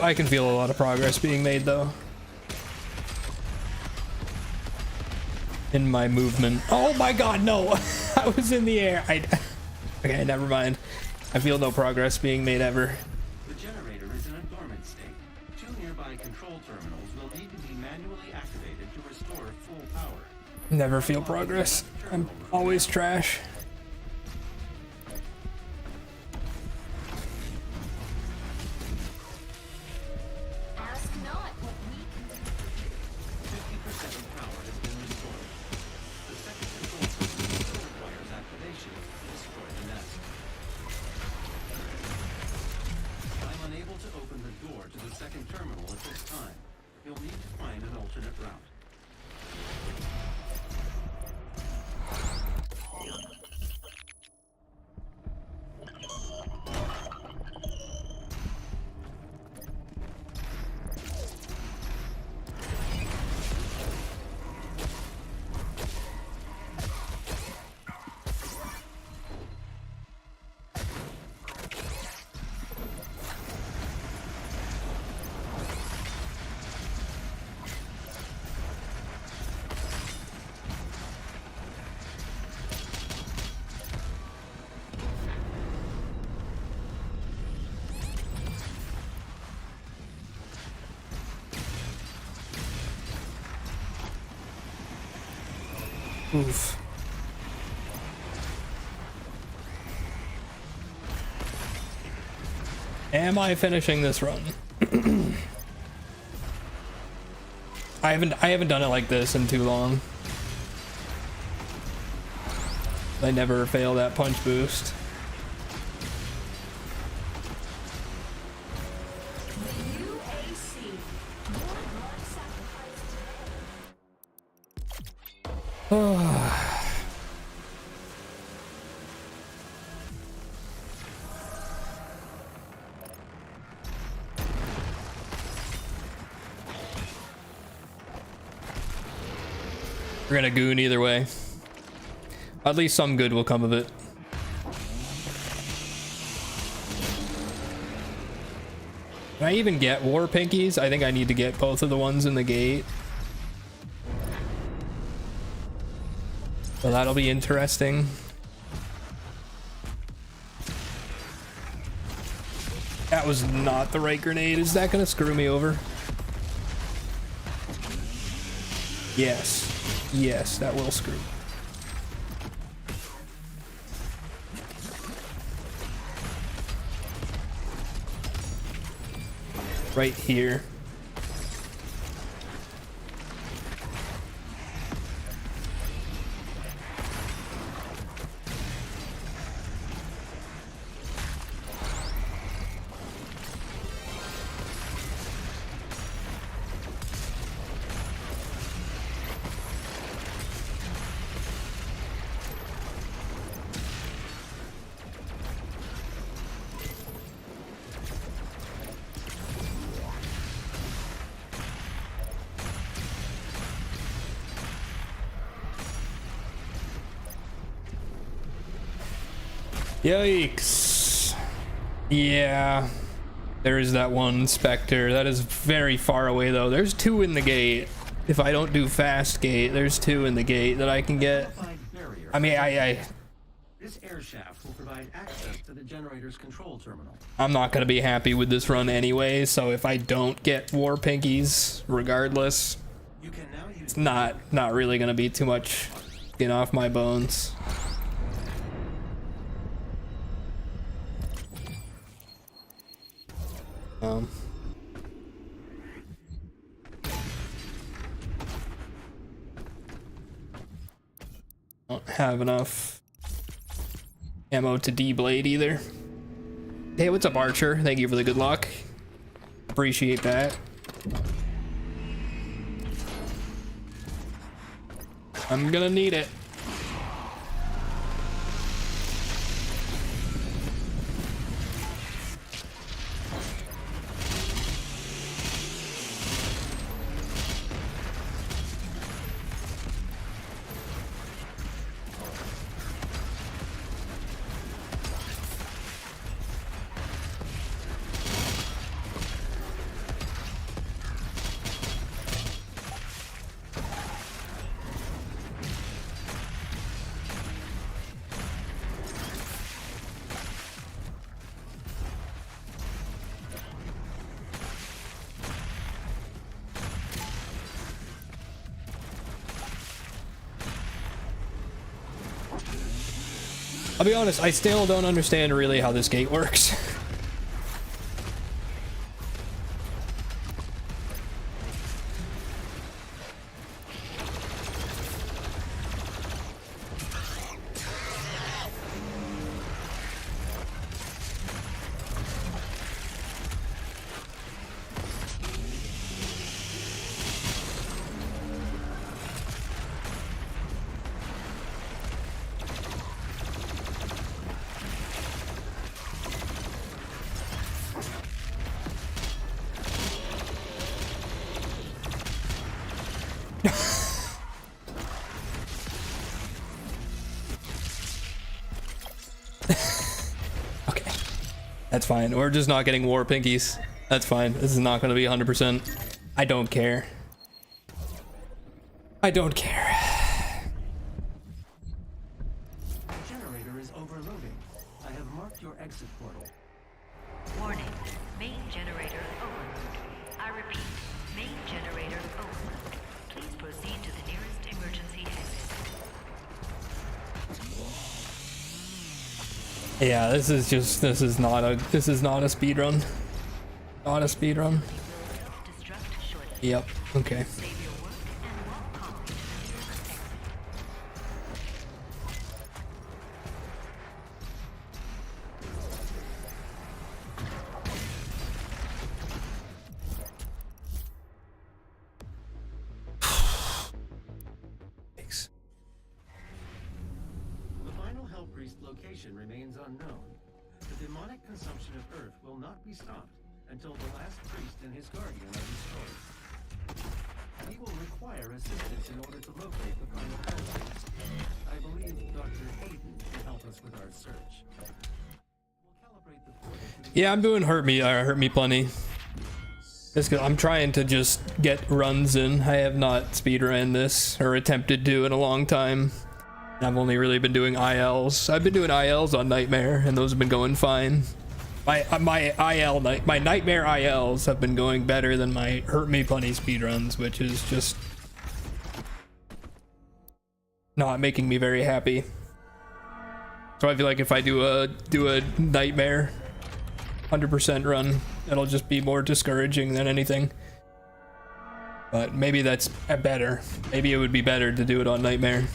I can feel a lot of progress being made though. In my movement. Oh my god, no! I was in the air. Okay, never mind. I feel no progress being made ever. The generator is in a dormant state. 2 nearby control terminals will need to be manually activated to restore full power. Never feel progress. I'm always trash. Ask not what we can do. 50% of power has been restored. The second control system still requires activation to destroy the nest. I'm unable to open the door to the second terminal at this time. You'll need to find an alternate route. Oof. Am I finishing this run? I haven't done it like this in too long. I never fail that punch boost. UAC. More blood sacrifice We're gonna goon either way. At least some good will come of it. Can I even get war pinkies? I think I need to get both of the ones in the gate. So that'll be interesting. That was not the right grenade. Is that gonna screw me over? Yes. Yes, that will screw. Right here. Yikes. Yeah. There is that one Spectre. That is very far away though. There's two in the gate. If I don't do fast gate, there's two in the gate that I can get. I mean, This air shaft will provide access to the generator's control terminal. I'm not gonna be happy with this run anyway, so if I don't get war pinkies, regardless, You can now use it's not really gonna be too much skin off my bones. Don't have enough ammo to D-blade either. Hey, what's up, Archer? Thank you for the good luck. Appreciate that. I'm gonna need it. I'll be honest, I still don't understand really how this gate works. Okay, that's fine. We're just not getting war pinkies. That's fine. This is not going to be 100%. I don't care. I don't care. The generator is overloading. I have marked your exit portal. Warning, main generator overload. I repeat, main generator overload. Please proceed to the nearest emergency exit. Yeah, this is not a speed run. Not a speed run. Self-destruct shortly. Yep. Okay. Save your work and walk calmly to the nearest exit. Thanks. The final Hell Priest location remains unknown. The demonic consumption of Earth will not be stopped until the last priest and his guardian are destroyed. We will require assistance in order to locate the final Hell Priest. I believe Dr. Hayden can help us with our search. We'll calibrate the portal to the Yeah, I'm doing hurt me plenty. It's 'cause I'm trying to just get runs in. I have not speedrun this or attempted to in a long time. I've only really been doing ILs. I've been doing ILs on Nightmare, and those have been going fine. My Nightmare ILs have been going better than my Hurt Me Plenty speedruns, which is just not making me very happy. So I feel like if I do a Nightmare 100% run, it'll just be more discouraging than anything. But maybe that's better. Maybe it would be better to do it on Nightmare,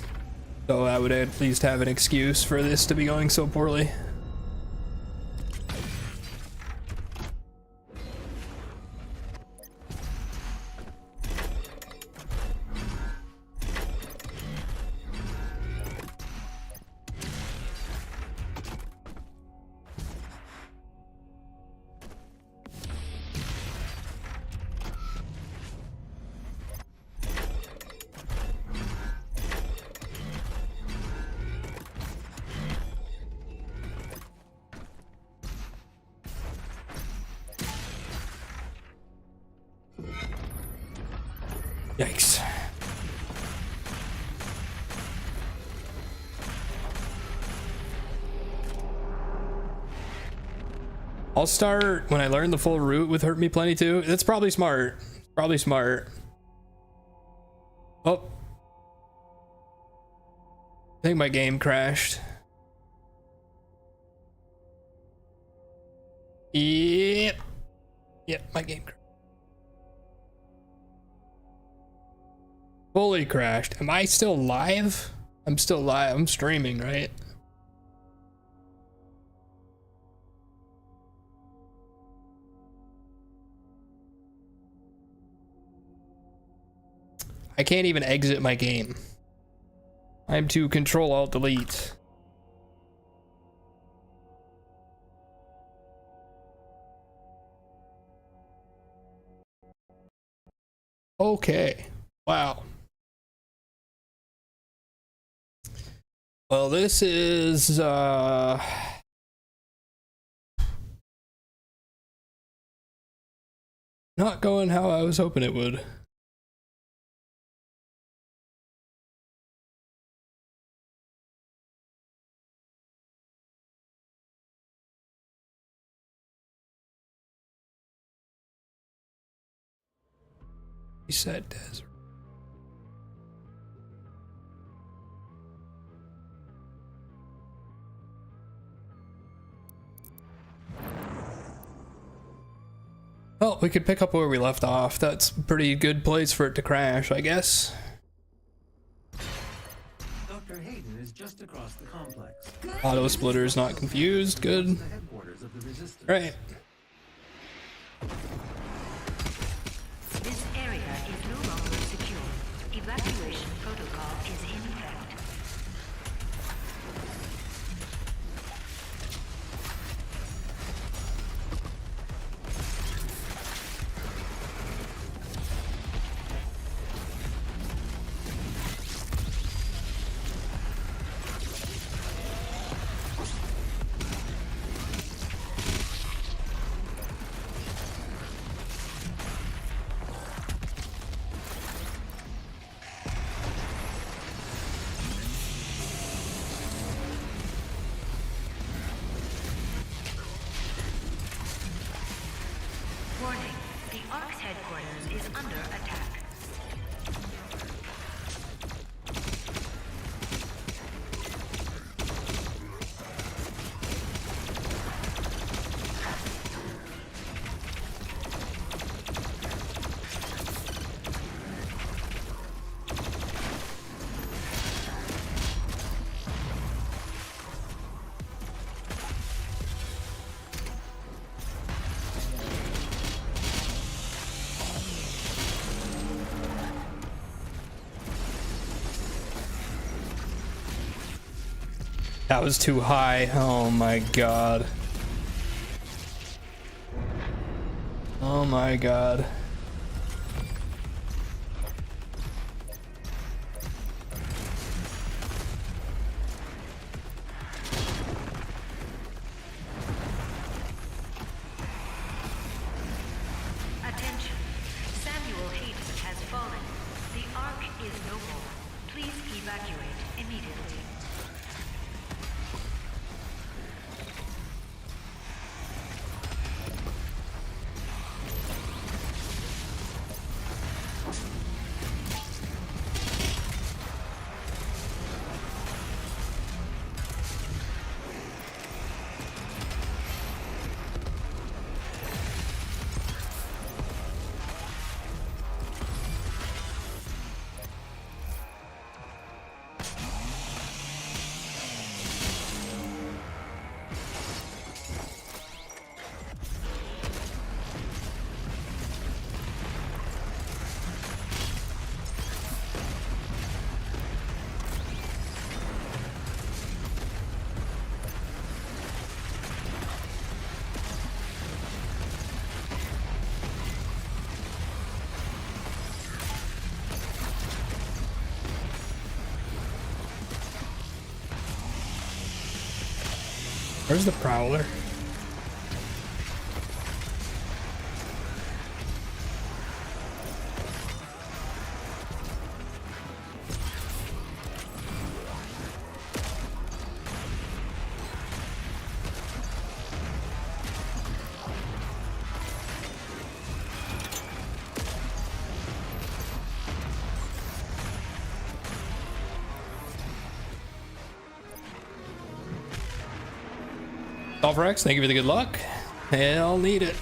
so I would at least have an excuse for this to be going so poorly. Yikes. I'll start when I learn the full route with Hurt Me Plenty too. That's probably smart. Probably smart. Oh. I think my game crashed. Yep. Yep, my game crashed. Fully crashed. Am I still live? I'm still live. I'm streaming, right? I can't even exit my game. I'm to Control-Alt-Delete. Okay. Wow. Well, this is not going how I was hoping it would. Reset desert. Well, we could pick up where we left off. That's a pretty good place for it to crash, I guess. Dr. Hayden is just across the complex. Auto splitter's not confused. Good. The headquarters of the Resistance. Right. This area is no longer secure. Evacuation protocol is in effect. Warning, the ARC's headquarters is under attack. That was too high. Oh my god. Oh my god. Attention. Where's the Prowler? Rex, thank you for the good luck. I'll need it.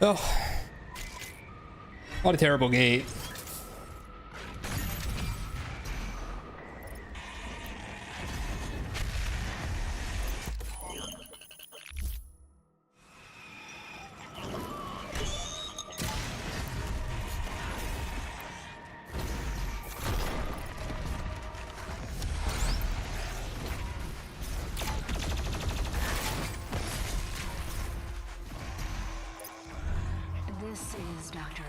Oh, what a terrible gate. This is Dr.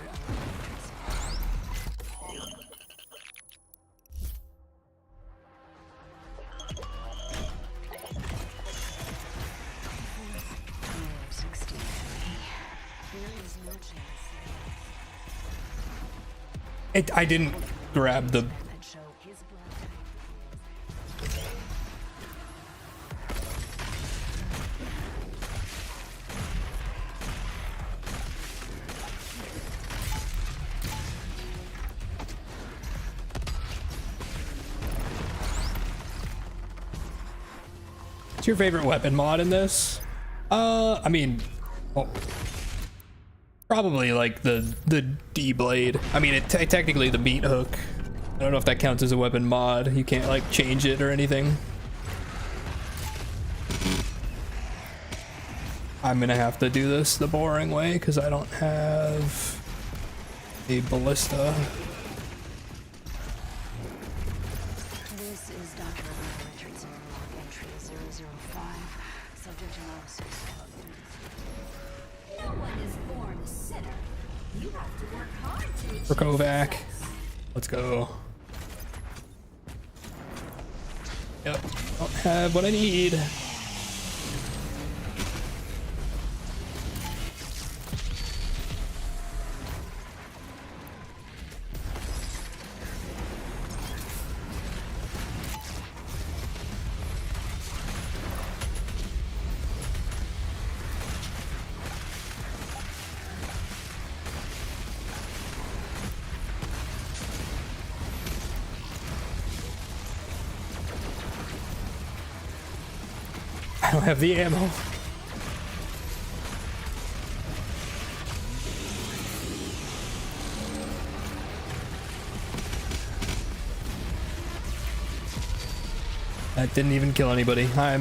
I didn't grab the... What's your favorite weapon mod in this? I mean, well, probably like the D blade. I mean, technically the meat hook. I don't know if that counts as a weapon mod. You can't like change it or anything. I'm gonna have to do this the boring way because I don't have a ballista. This is Dr. Richardson, log entry 005, subject analysis. No one is born a sinner. You have to work hard to achieve For Kovac. success. Let's go. Yep, don't have what I need. I don't have the ammo. That didn't even kill anybody. I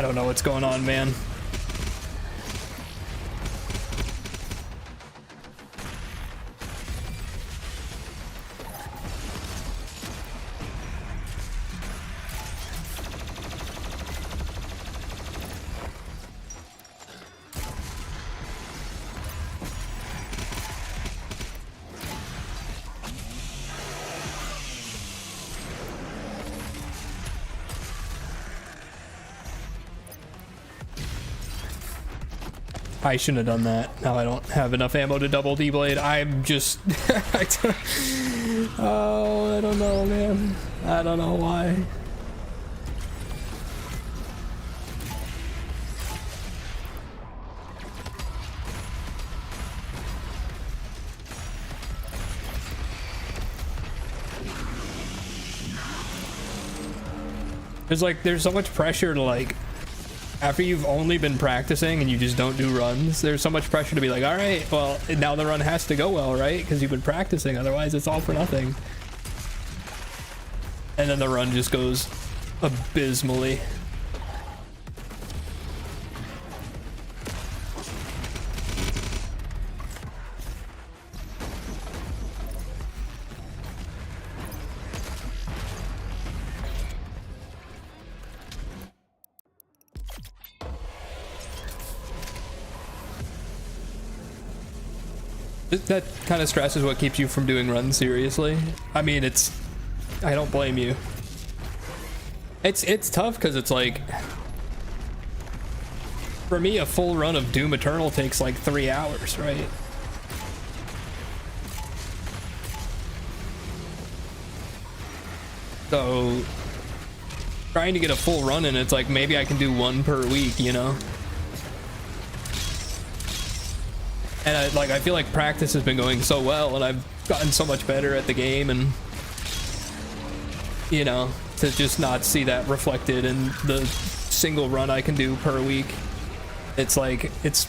don't know what's going on, man. I shouldn't have done that. Now I don't have enough ammo to double D-blade. I'm just... oh, I don't know, man. I don't know why. There's so much pressure to like, after you've only been practicing and you just don't do runs, there's so much pressure to be like, all right, well, now the run has to go well, right? Because you've been practicing, otherwise it's all for nothing. And then the run just goes abysmally. That kind of stress is what keeps you from doing runs seriously. I mean, I don't blame you. It's tough because it's like, for me, a full run of Doom Eternal takes like 3 hours, right? So trying to get a full run in, it's like maybe I can do 1 per week, you know? And I feel like practice has been going so well, and I've gotten so much better at the game, and you know, to just not see that reflected in the single run I can do per week, it's like, it's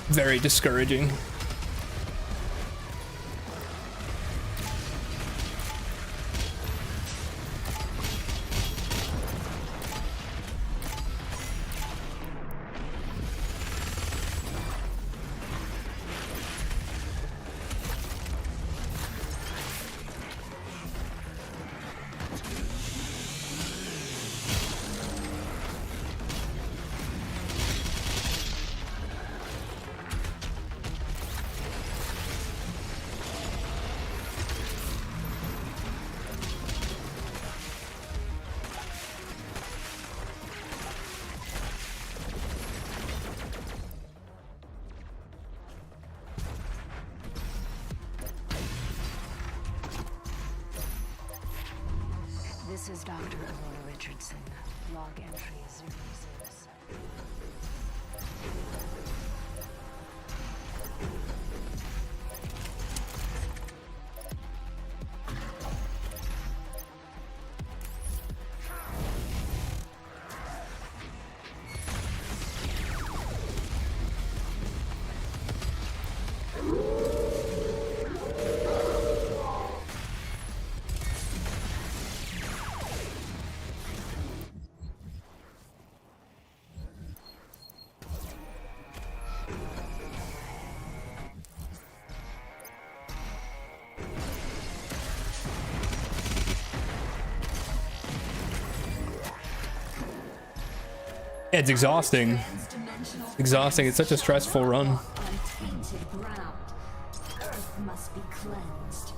very discouraging. This is Dr. Aurora Richardson. Log entry 007. It's exhausting. It's exhausting. It's such a stressful run. Untainted ground. Earth must be cleansed.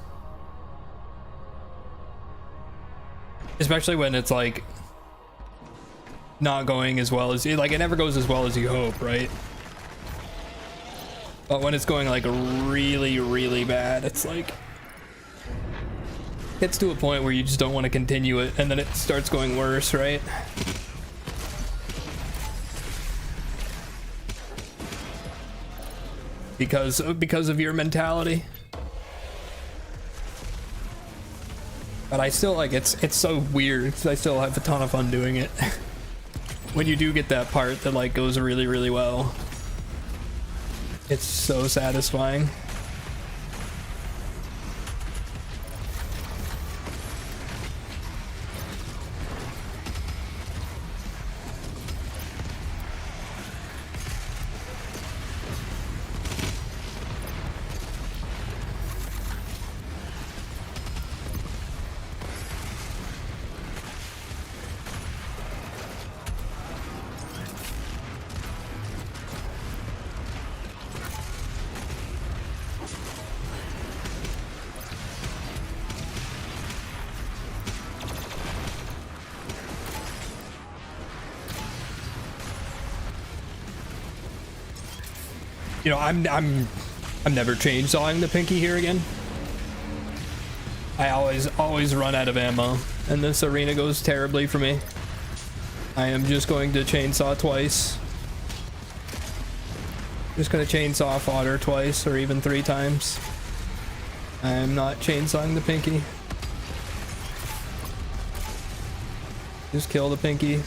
Especially when it's like not going as well as, like, it never goes as well as you hope, right? But when it's going like really, really bad, it's like, gets to a point where you just don't want to continue it, and then it starts going worse, right? Because of your mentality. But I still, like, it's so weird, because I still have a ton of fun doing it. When you do get that part that like goes really, really well, it's so satisfying. You know, I'm never chainsawing the pinky here again. I always run out of ammo, and this arena goes terribly for me. I am just going to chainsaw twice. Just gonna chainsaw fodder twice, or even 3 times. I am not chainsawing the pinky. Just kill the pinky.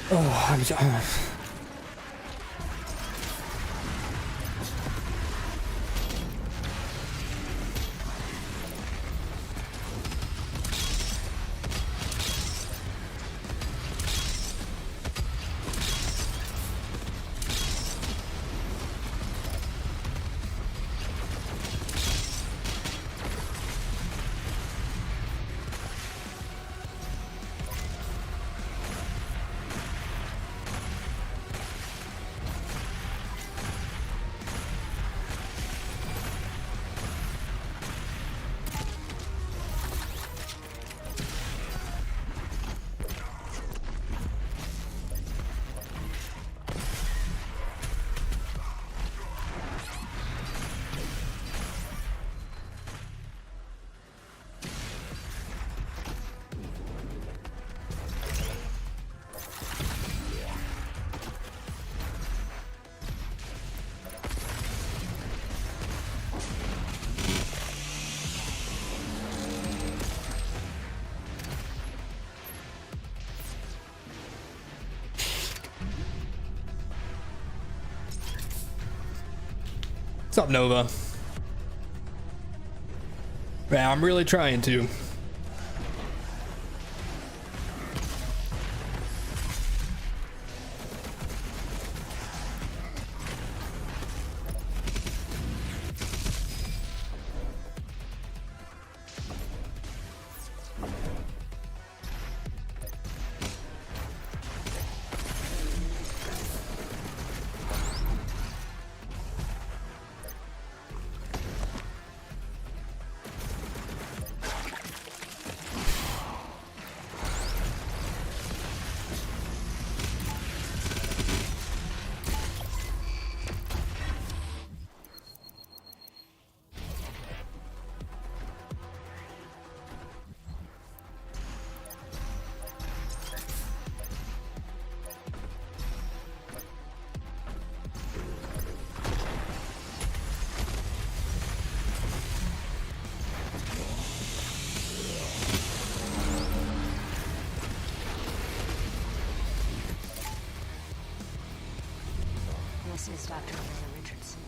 Oh, I'm What's up, Nova? Yeah, I'm really trying to. This is Dr. Richardson.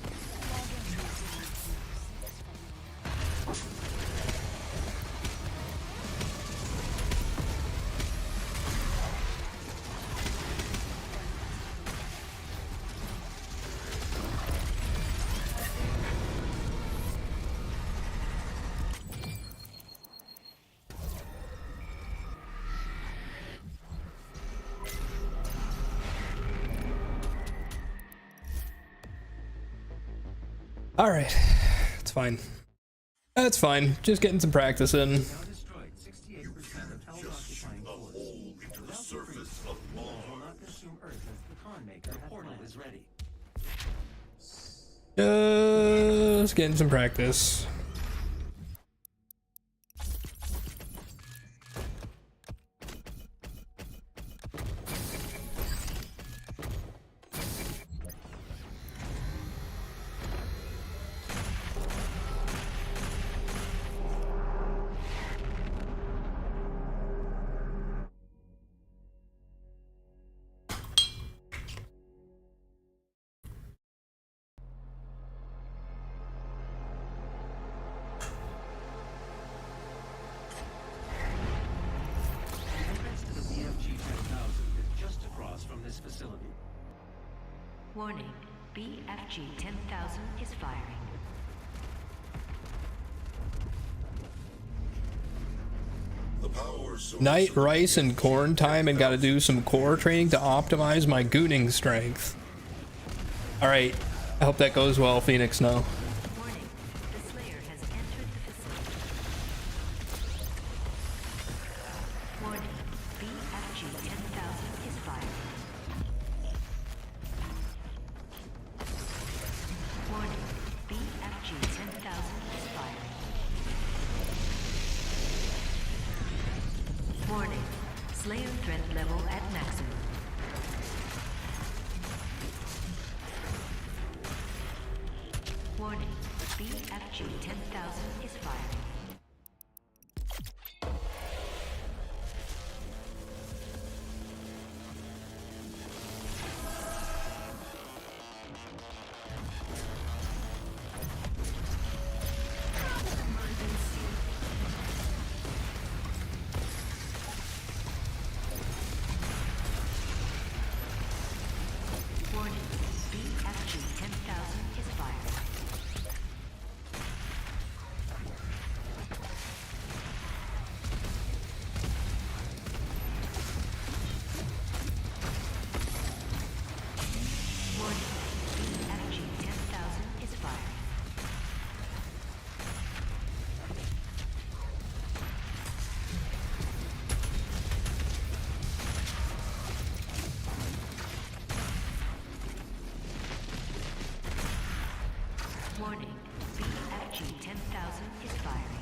All right, it's fine. That's fine. Just getting some practice in. Now destroyed 68% of hell's occupying force. Without the freeze, will not consume Earth as the con maker had portal is ready. Just getting some practice. Warning, BFG 10,000 is firing. The power night, rice, and corn time, and gotta do some core training to optimize my gooning strength. Alright, I hope that goes well, Phoenix. No. Warning, the Slayer has entered the facility. Warning, BFG 10,000 is fired. Warning, BFG 10,000 is fired. Warning, Slayer threat level at maximum. Warning, BFG 10,000 is firing. Warning, BFG 10,000 is firing. Warning, BFG 10,000 is firing. Warning, BFG 10,000 is firing.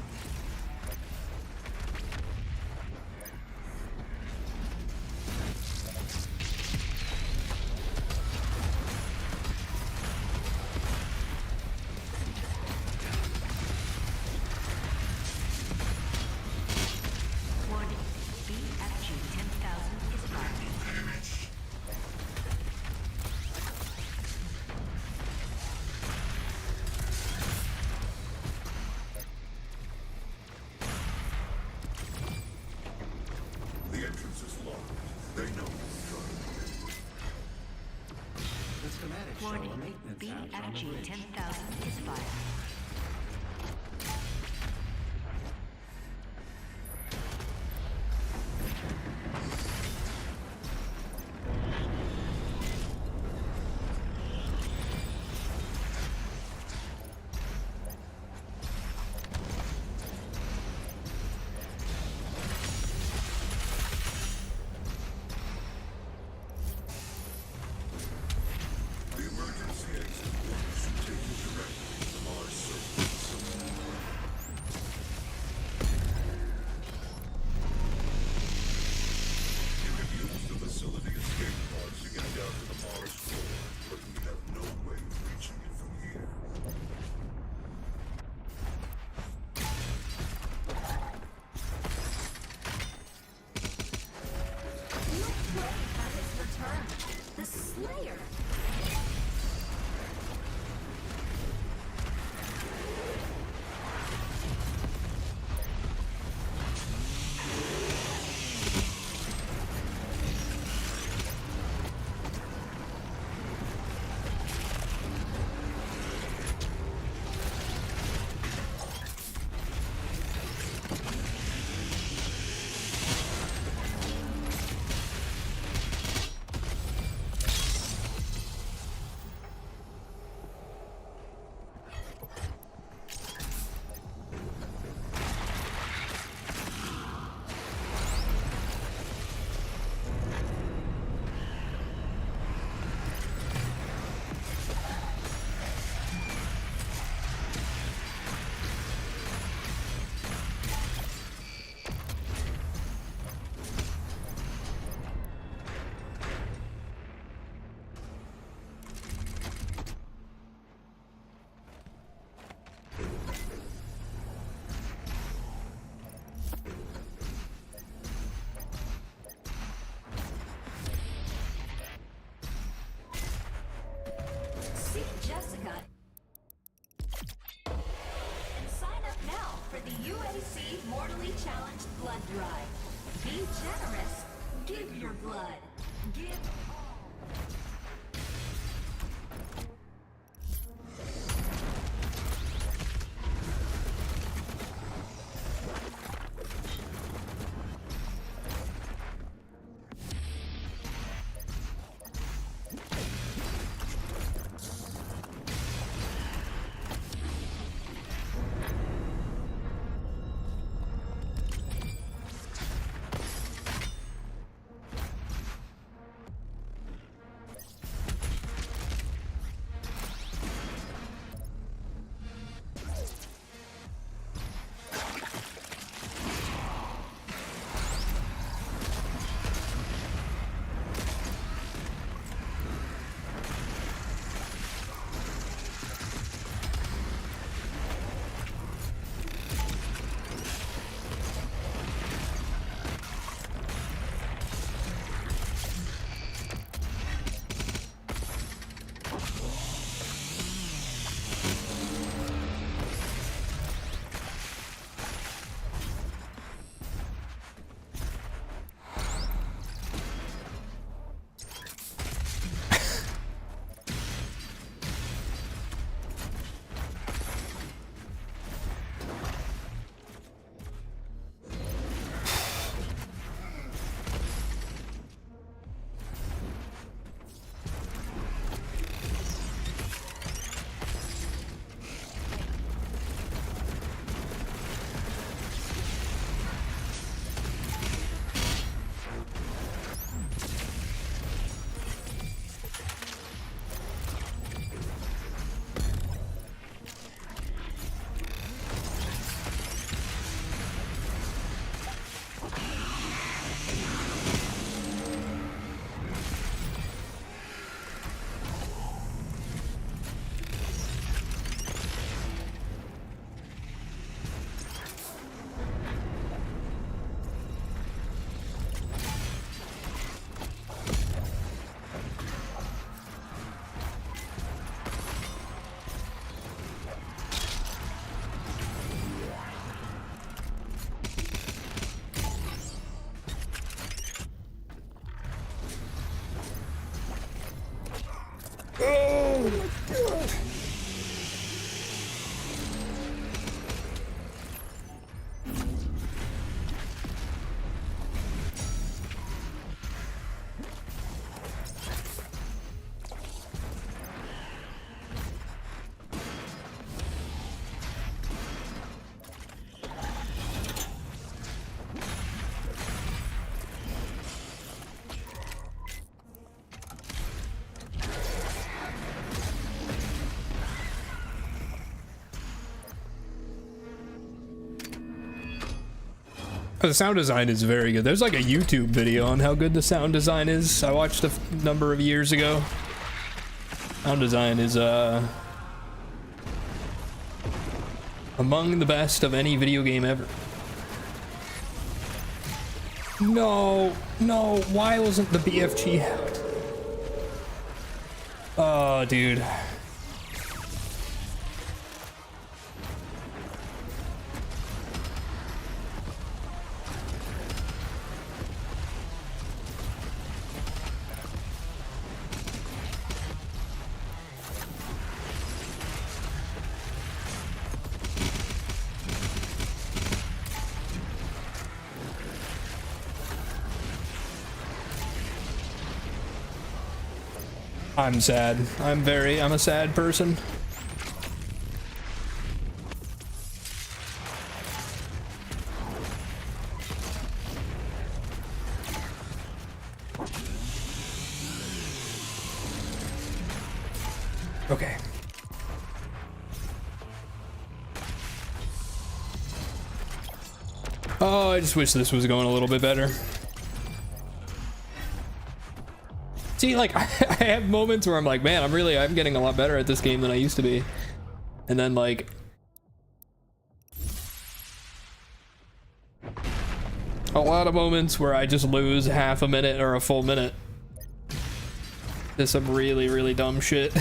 Warning, BFG 10,000 is firing. The entrance is locked. They know we're trying. The schematics show a Warning, maintenance hatch on the BFG bridge. 10,000 is firing. The emergency exit doors should take you directly to Mars surface. You can use the facility escape pods to get down to the Mars floor, but we have no way of reaching it from here. Look at his return. The Slayer. See Jessica. And sign up now for the UAC Mortally Challenged Blood Drive. Be generous. Give your blood. Give all. The sound design is very good. There's like a YouTube video on how good the sound design is. I watched a number of years ago. Sound design is among the best of any video game ever. No, no, why wasn't the BFG? Oh, dude. I'm sad. I'm a sad person. Okay. Oh, I just wish this was going a little bit better. See, like, I have moments where I'm like, man, I'm getting a lot better at this game than I used to be. And then, like, a lot of moments where I just lose half a minute or a full minute to some really, really dumb shit.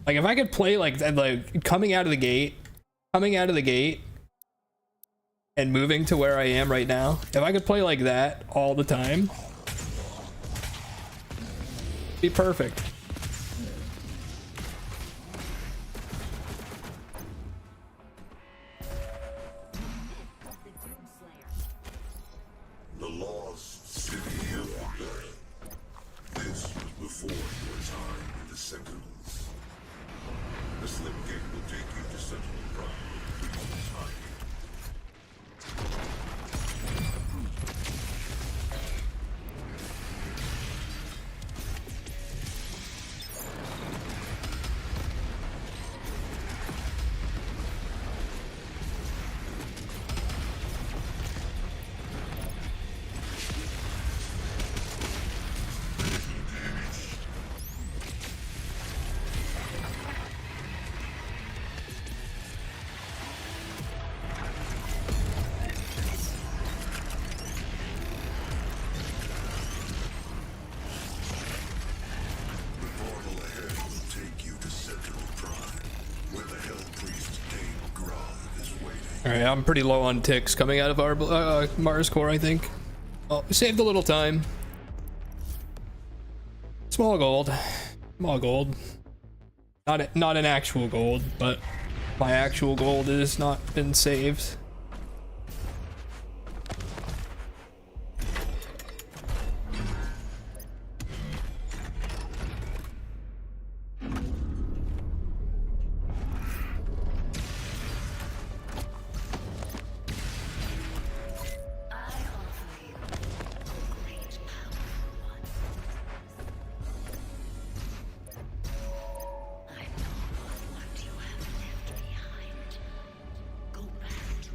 Like, if I could play like coming out of the gate and moving to where I am right now, if I could play like that all the time, it'd be perfect. The lost city of the dead. This was before your time in the Sentinels. The slip gate will take you to Sentinel Prime. Please hide. Alright, I'm pretty low on ticks coming out of our Mars core, I think. Oh, we saved a little time. Small gold. Small gold. Not an actual gold, but my actual gold has not been saved. I know what you have left behind. Go back to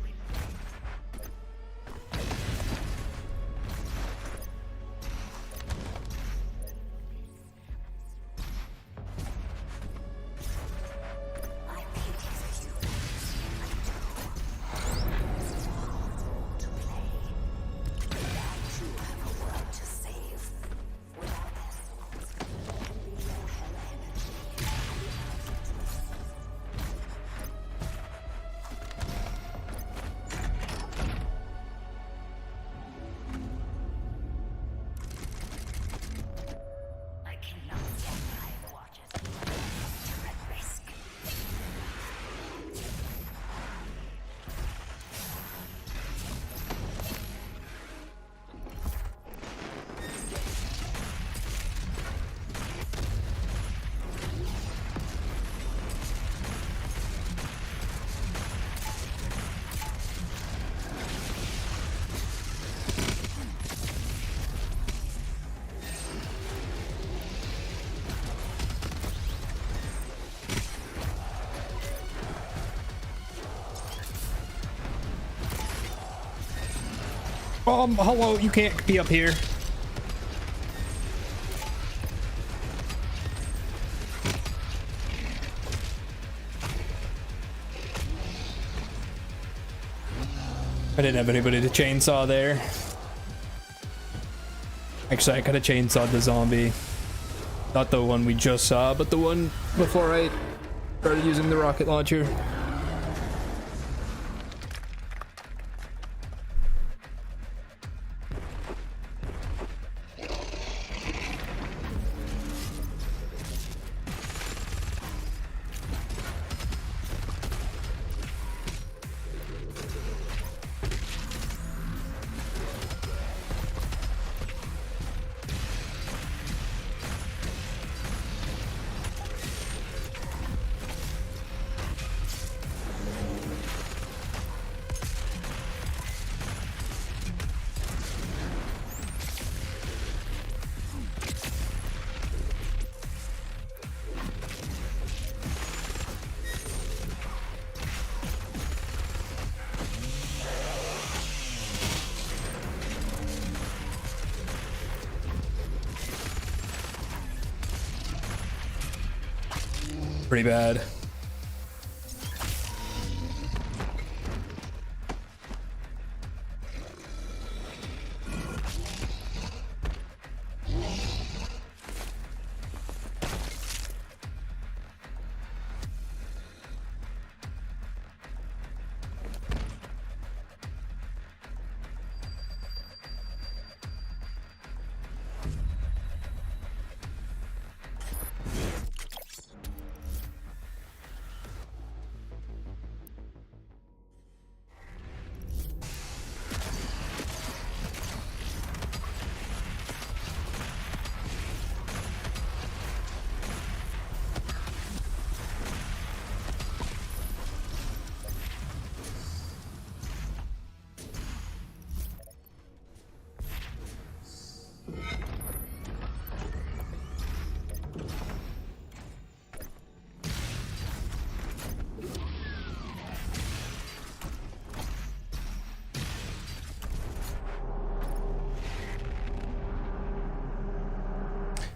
Hello, you can't be up here. I didn't have anybody to chainsaw there. Actually, I could have chainsawed the zombie. Not the one we just saw, but the one before I started using the rocket launcher. Pretty bad.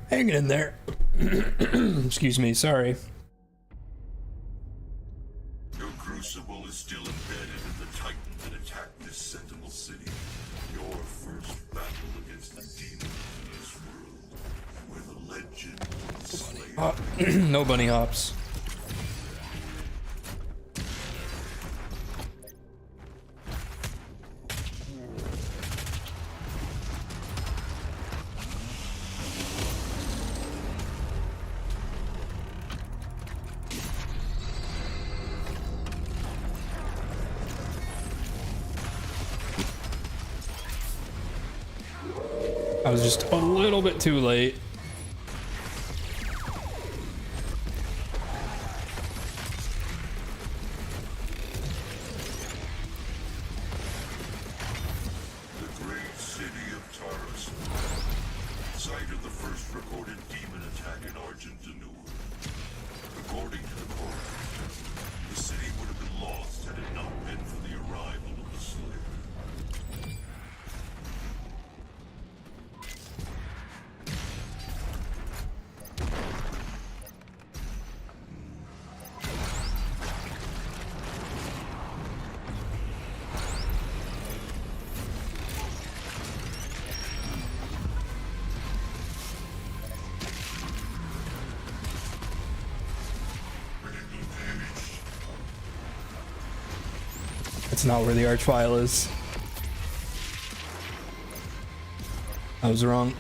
Hanging in there. Excuse me, sorry. Your crucible is still embedded in the Titan that attacked this Sentinel City. Your first battle against the demons in this world, where the legend of the Slayer. No bunny hops. I was just a little bit too late. The great city of Taurus, site of the first recorded demon attack in Argentanur. According to the coroner, the city would have been lost had it not been for the arrival of the Slayer. That's not where the arch file is. I was wrong.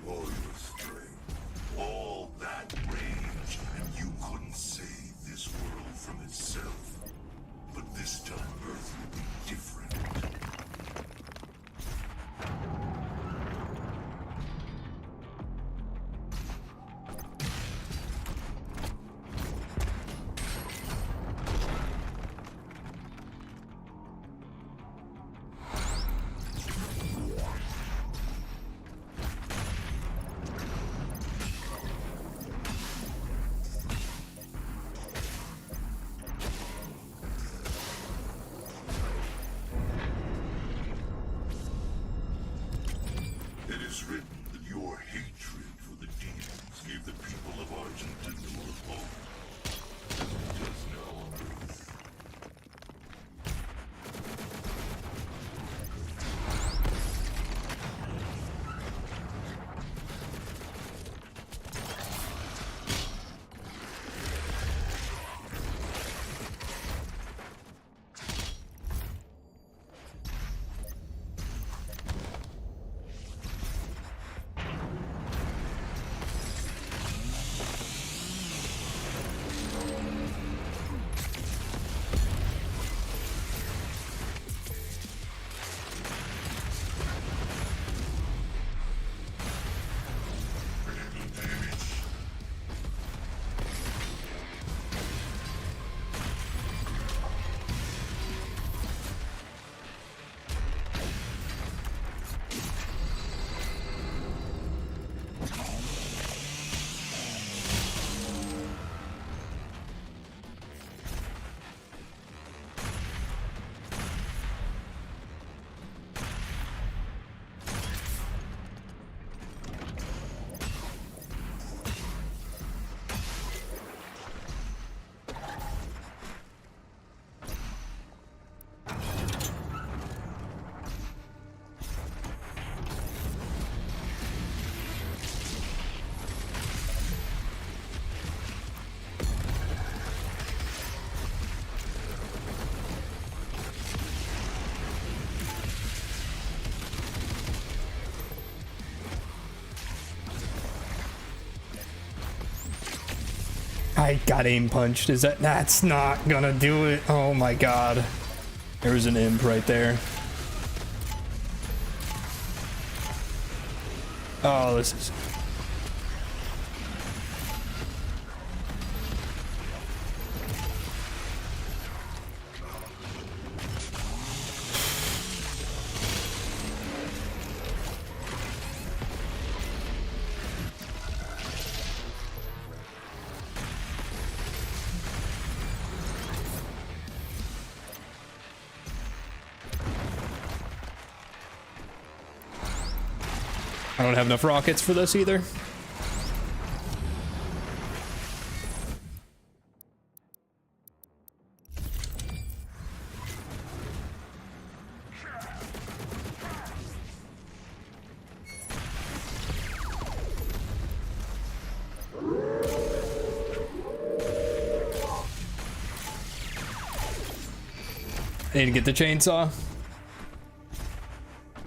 All your strength, all that rage, and you couldn't save this world from itself. But this time Earth will be different. is written that your hatred for the demons gave the people of Argentina hope. As it does now on Earth. I got aim punched. Is that's not gonna do it? Oh my god. There's an imp right there. Oh, this is... I don't have enough rockets for this either. I need to get the chainsaw.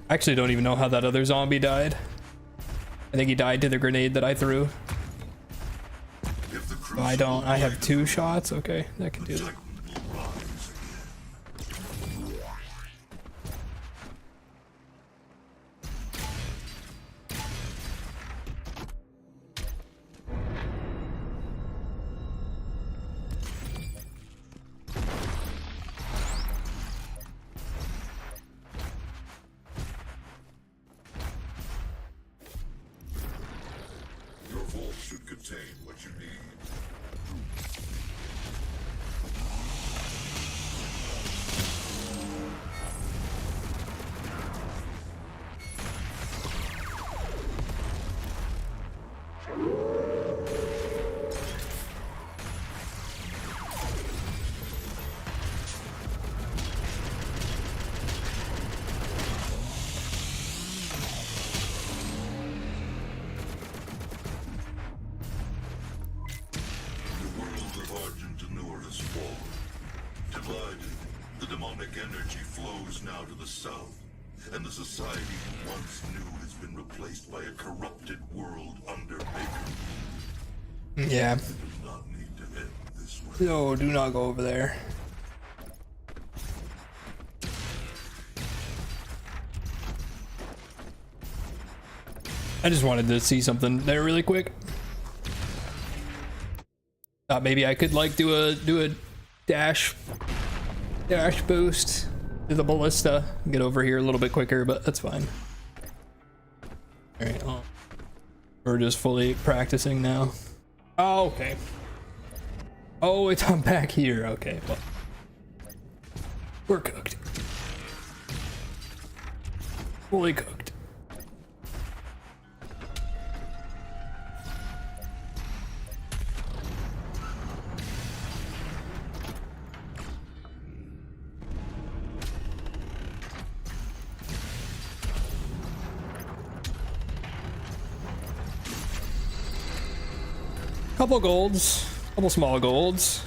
I actually don't even know how that other zombie died. I think he died to the grenade that I threw. Oh, I don't. I have 2 shots. Okay, that can do it. Yeah. No, do not go over there. I just wanted to see something there really quick. Thought maybe I could like do a dash boost to the ballista and get over here a little bit quicker, but that's fine. All right, we're just fully practicing now. Oh, okay. Oh, it's on back here. Okay, well, we're cooked. Fully cooked. Couple golds, couple small golds.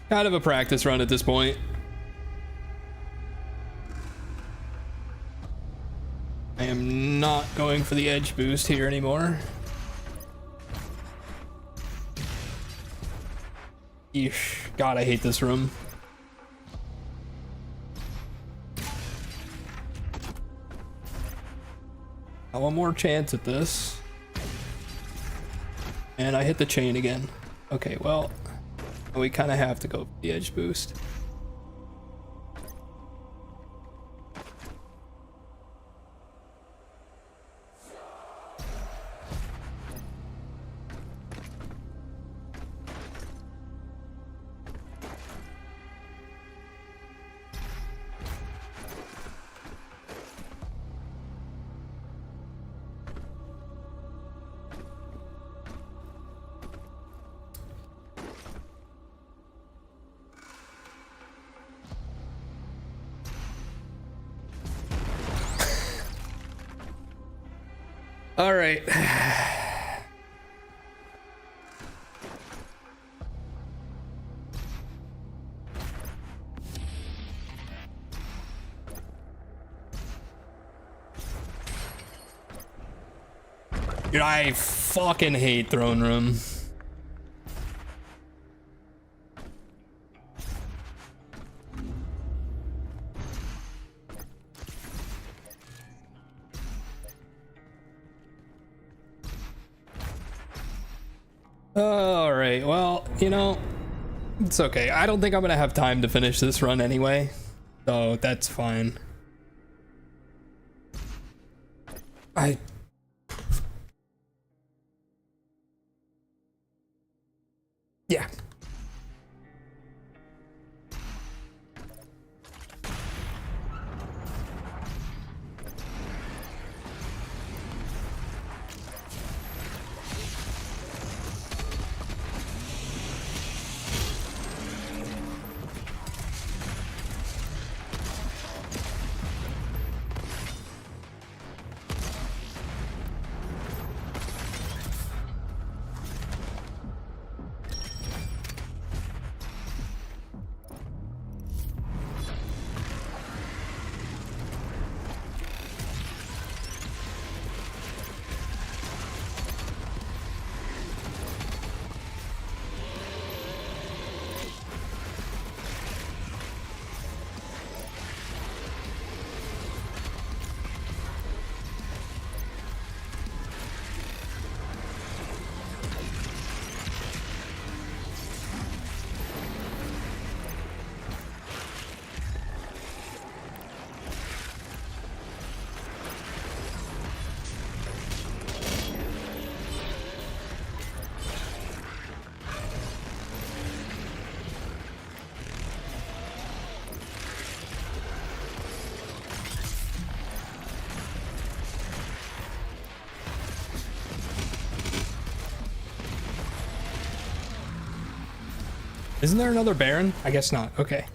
Kind of a practice run at this point. I am not going for the edge boost here anymore. Eesh. God, I hate this room. One more chance at this. And I hit the chain again. Okay, well, we kind of have to go for the edge boost. All right. Dude, I fucking hate throne room. All right, well, you know, it's okay. I don't think I'm gonna have time to finish this run anyway, so that's fine. Yeah. Isn't there another Baron? I guess not. Okay.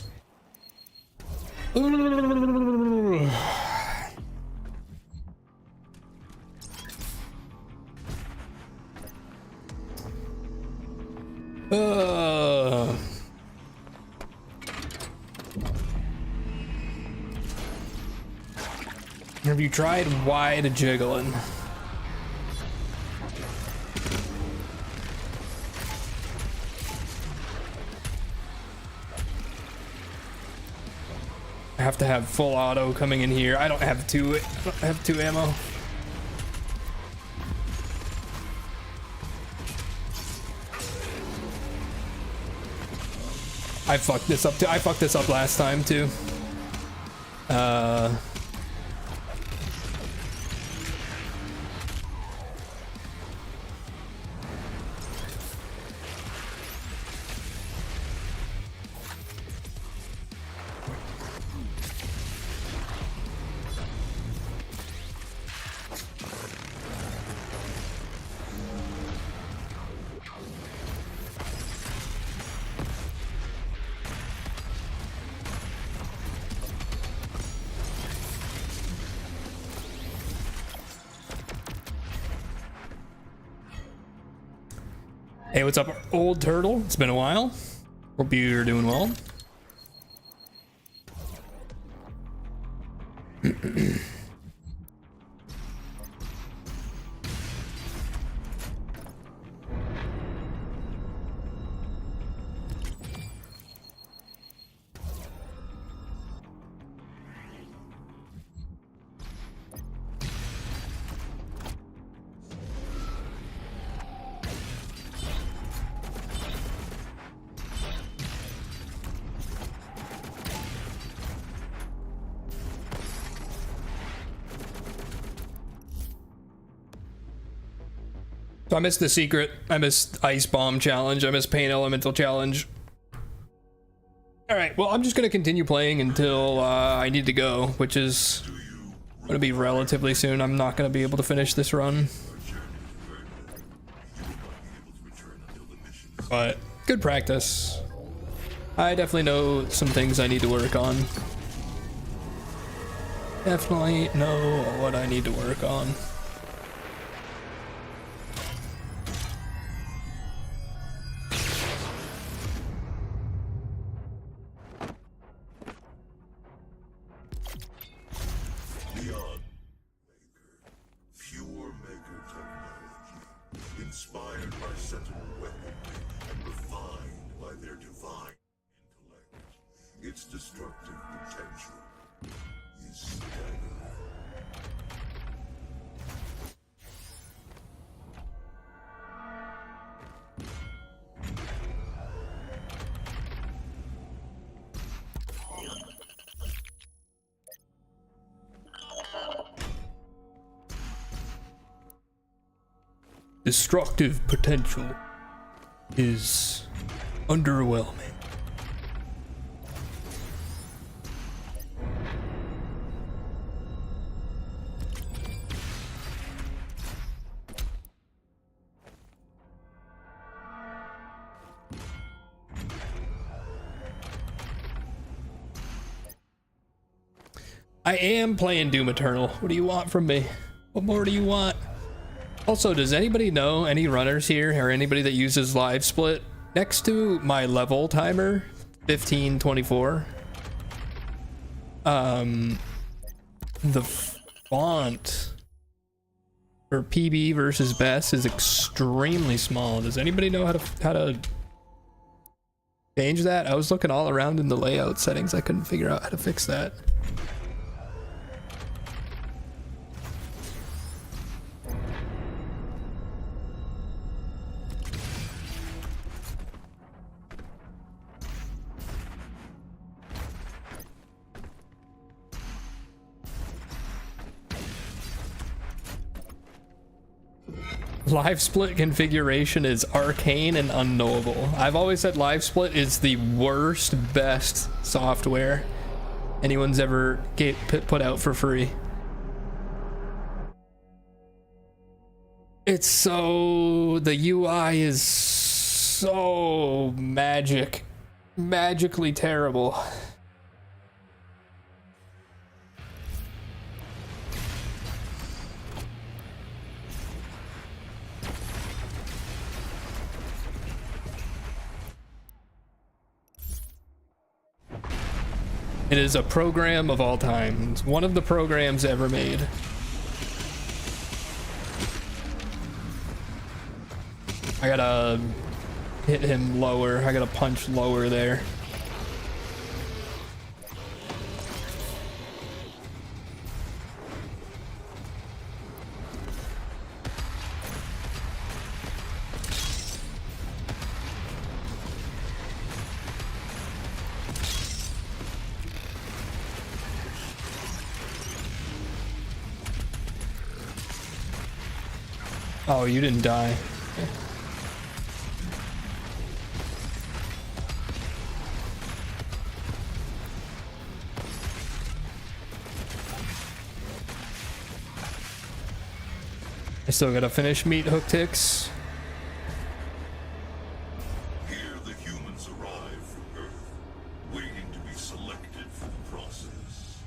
Have you tried wide jiggling? I have to have full auto coming in here. I don't have two ammo. I fucked this up too. I fucked this up last time too. Hey, what's up, old turtle? It's been a while. Hope you're doing well. So I missed the secret. I missed Ice Bomb challenge. I missed Pain Elemental challenge. Alright, well, I'm just going to continue playing until I need to go, which is going to be relatively soon. I'm not going to be able to finish this run. But good practice. I definitely know some things I need to work on. Definitely know what I need to work on. Inspired by Sentinel weaponry and refined by their divine intellect, its destructive potential is staggering. Destructive potential is underwhelming. I am playing Doom Eternal. What do you want from me? What more do you want? Also, does anybody know any runners here or anybody that uses live split? Next to my level timer, 1524, the font for PB versus best is extremely small. Does anybody know how to change that? I was looking all around in the layout settings. I couldn't figure out how to fix that. Live split configuration is arcane and unknowable. I've always said live split is the worst, best software anyone's ever put out for free. It's so... the UI is so magically terrible. It is a program of all time. It's one of the programs ever made. I gotta hit him lower. I gotta punch lower there. Oh, you didn't die. I still gotta finish meat hook ticks. Here the humans arrive from Earth, waiting to be selected for the process.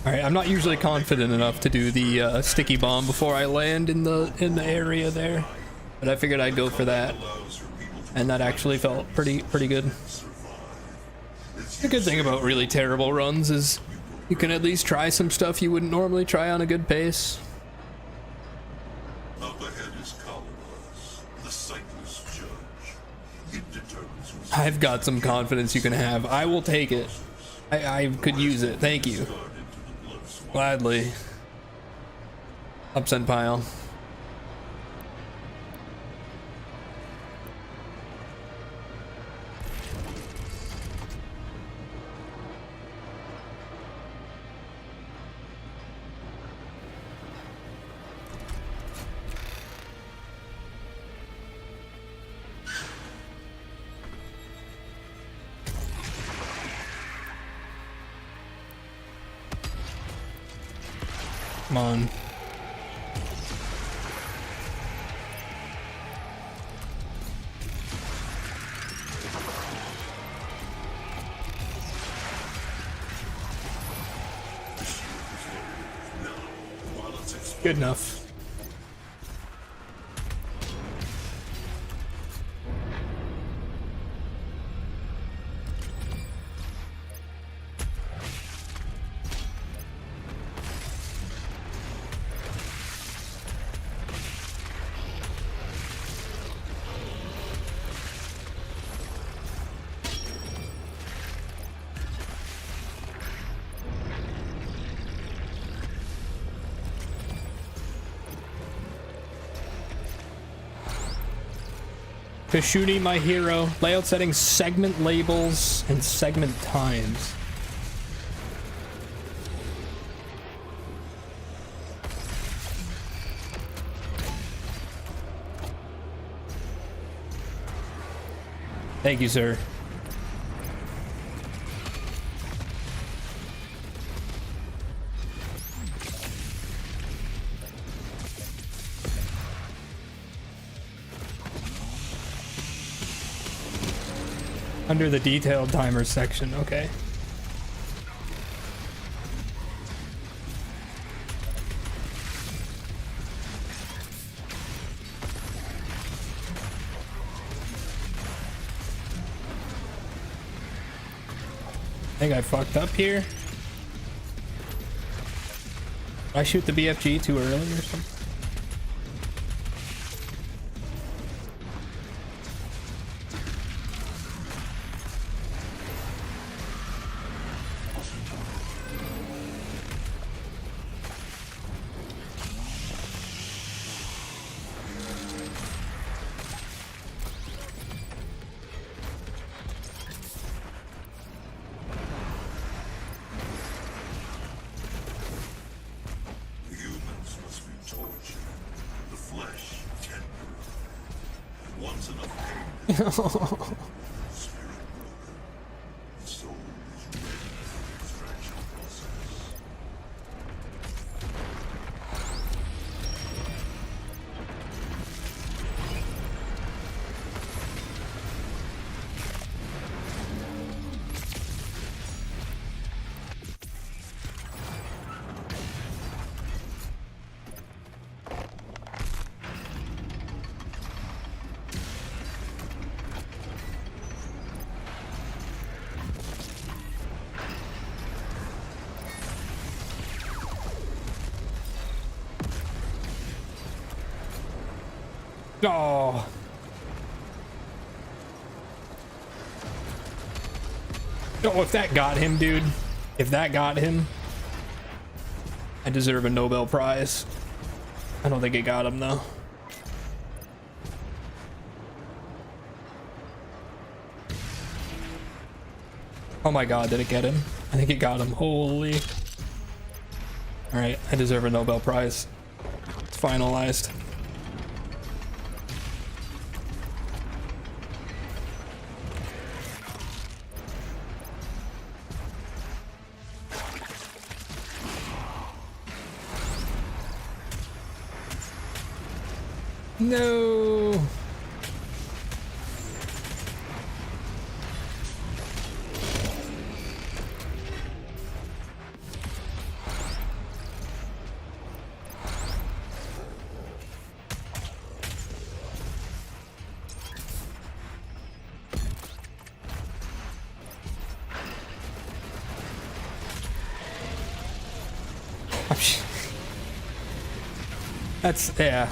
All right, I'm not usually confident enough to do the sticky bomb before I land in the area there, but I figured I'd go for that, and that actually felt pretty good. The good thing about really terrible runs is you can at least try some stuff you wouldn't normally try on a good pace. Up ahead is Colonized, the sightless judge. It determines who's I've got some confidence you can have. I will take it. I could use it. Thank you. into the blood swamp. Gladly. Upsend pile. Come on. Good enough. Kashuni, my hero. Layout settings, segment labels, and segment times. Thank you, sir. Under the detailed timers section, okay. I think I fucked up here. Did I shoot the BFG too early or something? Humans must be tortured. The flesh tender. Once enough pain. Spirit broken. The soul is ready for the extraction process. Oh. Oh, if that got him, dude. If that got him, I deserve a Nobel Prize. I don't think it got him, though. Oh my god, did it get him? I think it got him. Holy. Alright, I deserve a Nobel Prize. It's finalized. No. That's, yeah.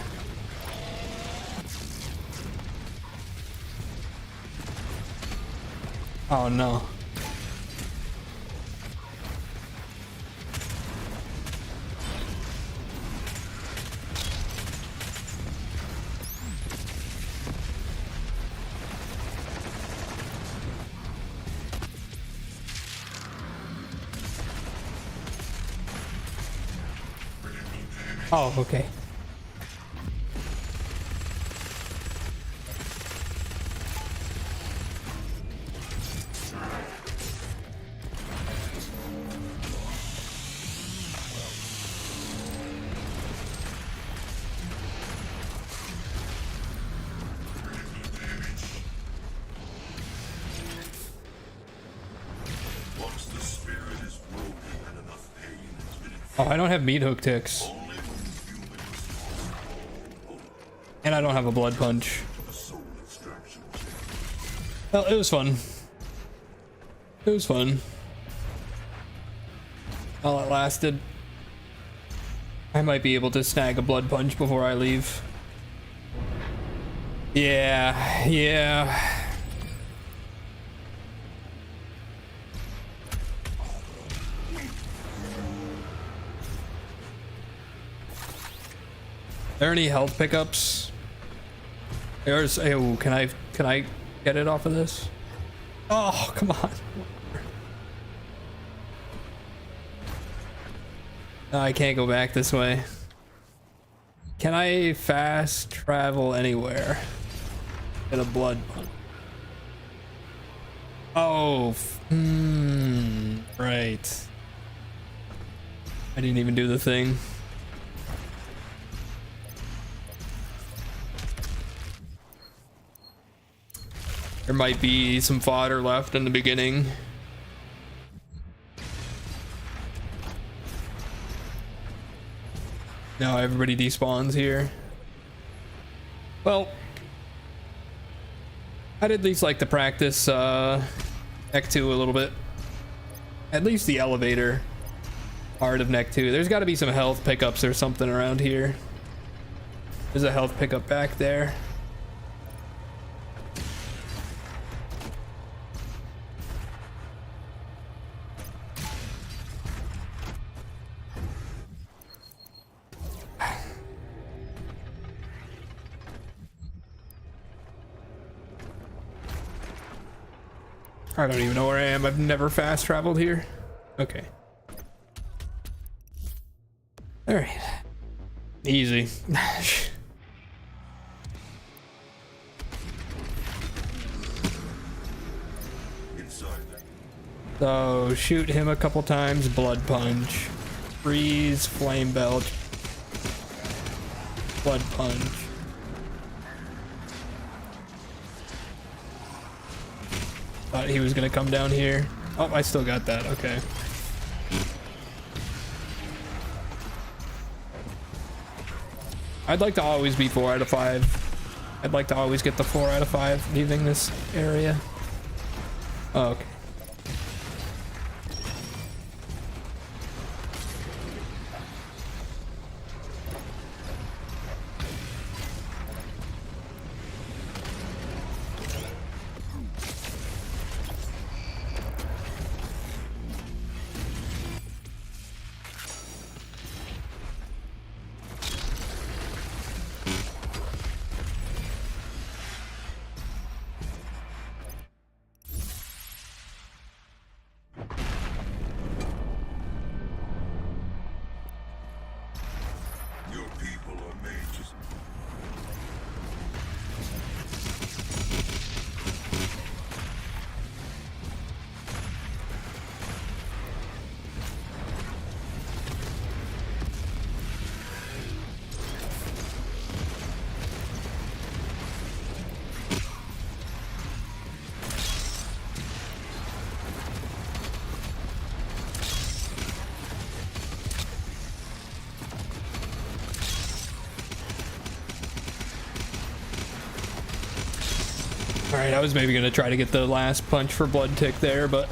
Oh no. Oh, okay. Once the spirit is broken and enough pain has been Oh, I don't have meat hook ticks. only when human And I don't have a blood punch. a soul extraction. Well, it was fun. It was fun. While it lasted. I might be able to snag a blood punch before I leave. Yeah, yeah. Are there any health pickups? There's, oh, can I get it off of this? Oh, come on. No, I can't go back this way. Can I fast travel anywhere? Get a blood punch. Oh, right. I didn't even do the thing. There might be some fodder left in the beginning. Now everybody despawns here. Well, I'd at least like to practice Neck 2 a little bit. At least the elevator part of Neck 2. There's got to be some health pickups or something around here. There's a health pickup back there. I don't even know where I am. I've never fast traveled here. Okay. All right. Easy. Inside there. So shoot him a couple times, blood punch. Freeze, flame belt. Blood punch. Thought he was gonna come down here. Oh, I still got that. Okay. I'd like to always be 4 out of 5. I'd like to always get the 4 out of 5 leaving this area. Oh, okay. Your people are mages. All right, I was maybe gonna try to get the last punch for blood tick there, but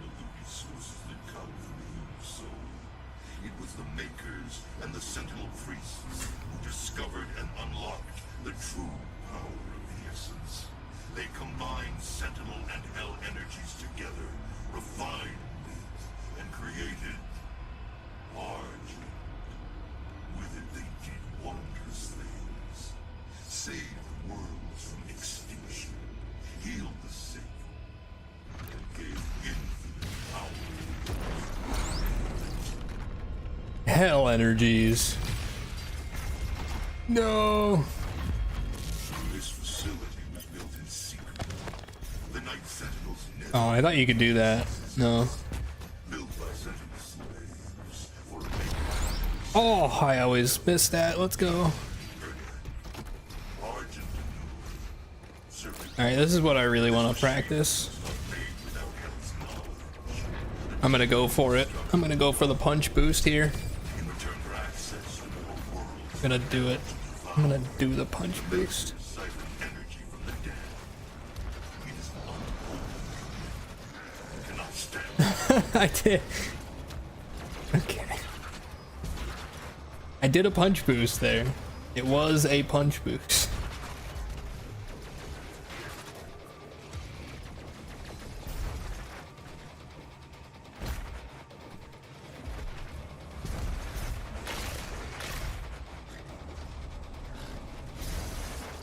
of the resources that come from the human soul. It was the Makers and the Sentinel Priests who discovered and unlocked the true power of the Essence. They combined Sentinel and Hell energies together, refined it, and created Argent. With it they did wondrous things. Saved worlds from extinction, healed the sick, and gave infinite power. Hell energies. No. This facility was built in secret. The Night Sentinels never Oh, I thought you could do that. No. built by Sentinel slaves for a Maker. Oh, I always miss that. Let's go. Argent serving Alright, this is what I really want to practice. made without Hell's knowledge. I'm gonna go for it. I'm gonna go for the punch boost here. In return for access to more worlds, I'm gonna do it. I'm gonna do the punch boost. siphon energy from the dead. It is unholy. Cannot stand. I did. Okay. I did a punch boost there. It was a punch boost.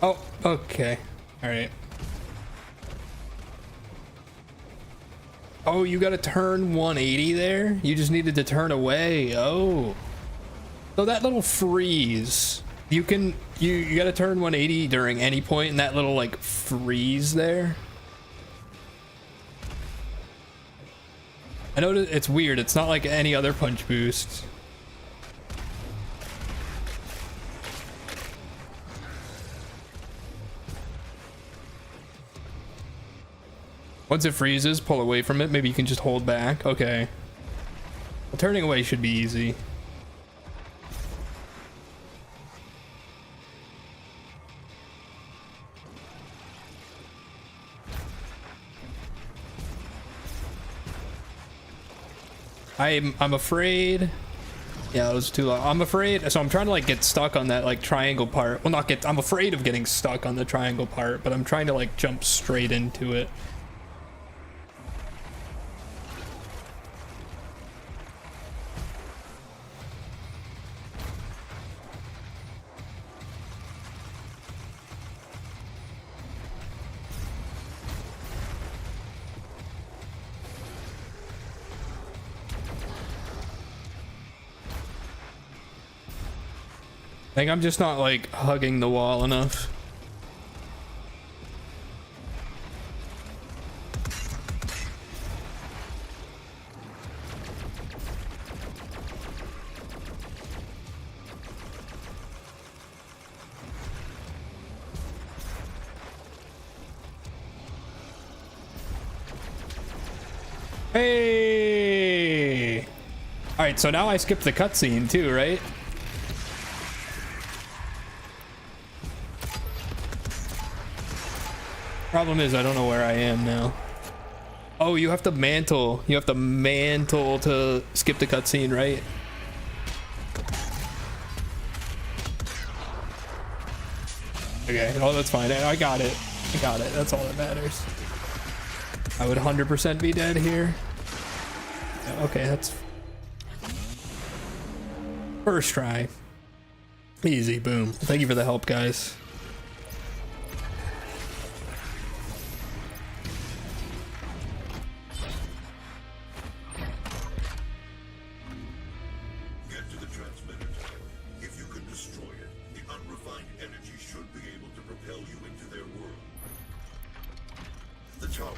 Oh, okay. All right. Oh, you gotta turn 180 there? You just needed to turn away. Oh. So that little freeze, you gotta turn 180 during any point in that little like freeze there. I know it's weird. It's not like any other punch boost. Once it freezes, pull away from it. Maybe you can just hold back. Okay. Well, turning away should be easy. I'm afraid. Yeah, it was too low. I'm afraid. So I'm trying to like get stuck on that like triangle part. Well, not get. I'm afraid of getting stuck on the triangle part, but I'm trying to like jump straight into it. I think I'm just not like hugging the wall enough. Hey! All right, so now I skipped the cutscene too, right? Problem is, I don't know where I am now. Oh, you have to mantle. You have to mantle to skip the cutscene, right? Okay, oh, that's fine. I got it. I got it. That's all that matters. I would 100% be dead here. Yeah, okay, that's... First try. Easy, boom. Thank you for the help, guys. Get to the transmitter tower. If you can destroy it, the unrefined energy should be able to propel you into their world. The tower.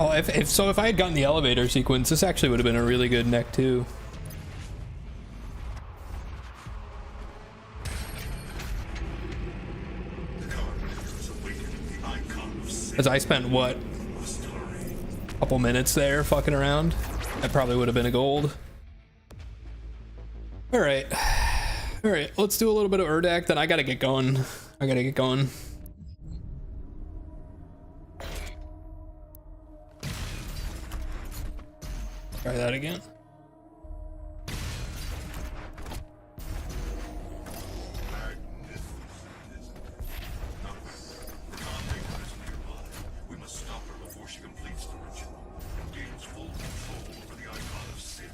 Oh, if I had gotten the elevator sequence, this actually would have been a really good neck too. As I spent what, a couple minutes there fucking around, that probably would have been a gold. All right, let's do a little bit of Urdak, then I gotta get going. Try that again. We must stop her before she completes the ritual and gains full control over the icon of sin.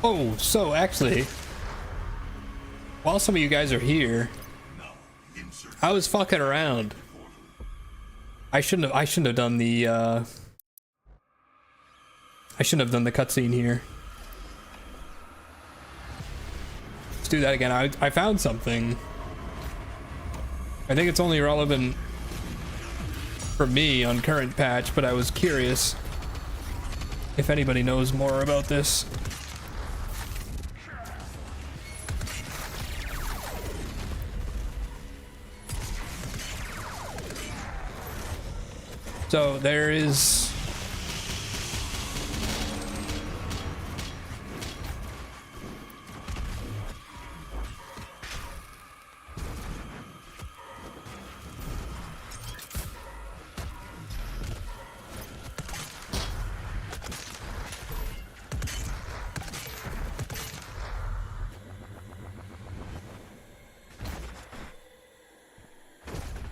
Oh, so actually, while some of you guys are here, I was fucking around. I shouldn't have done the cutscene here. Let's do that again. I found something. I think it's only relevant for me on current patch, but I was curious if anybody knows more about this. So there is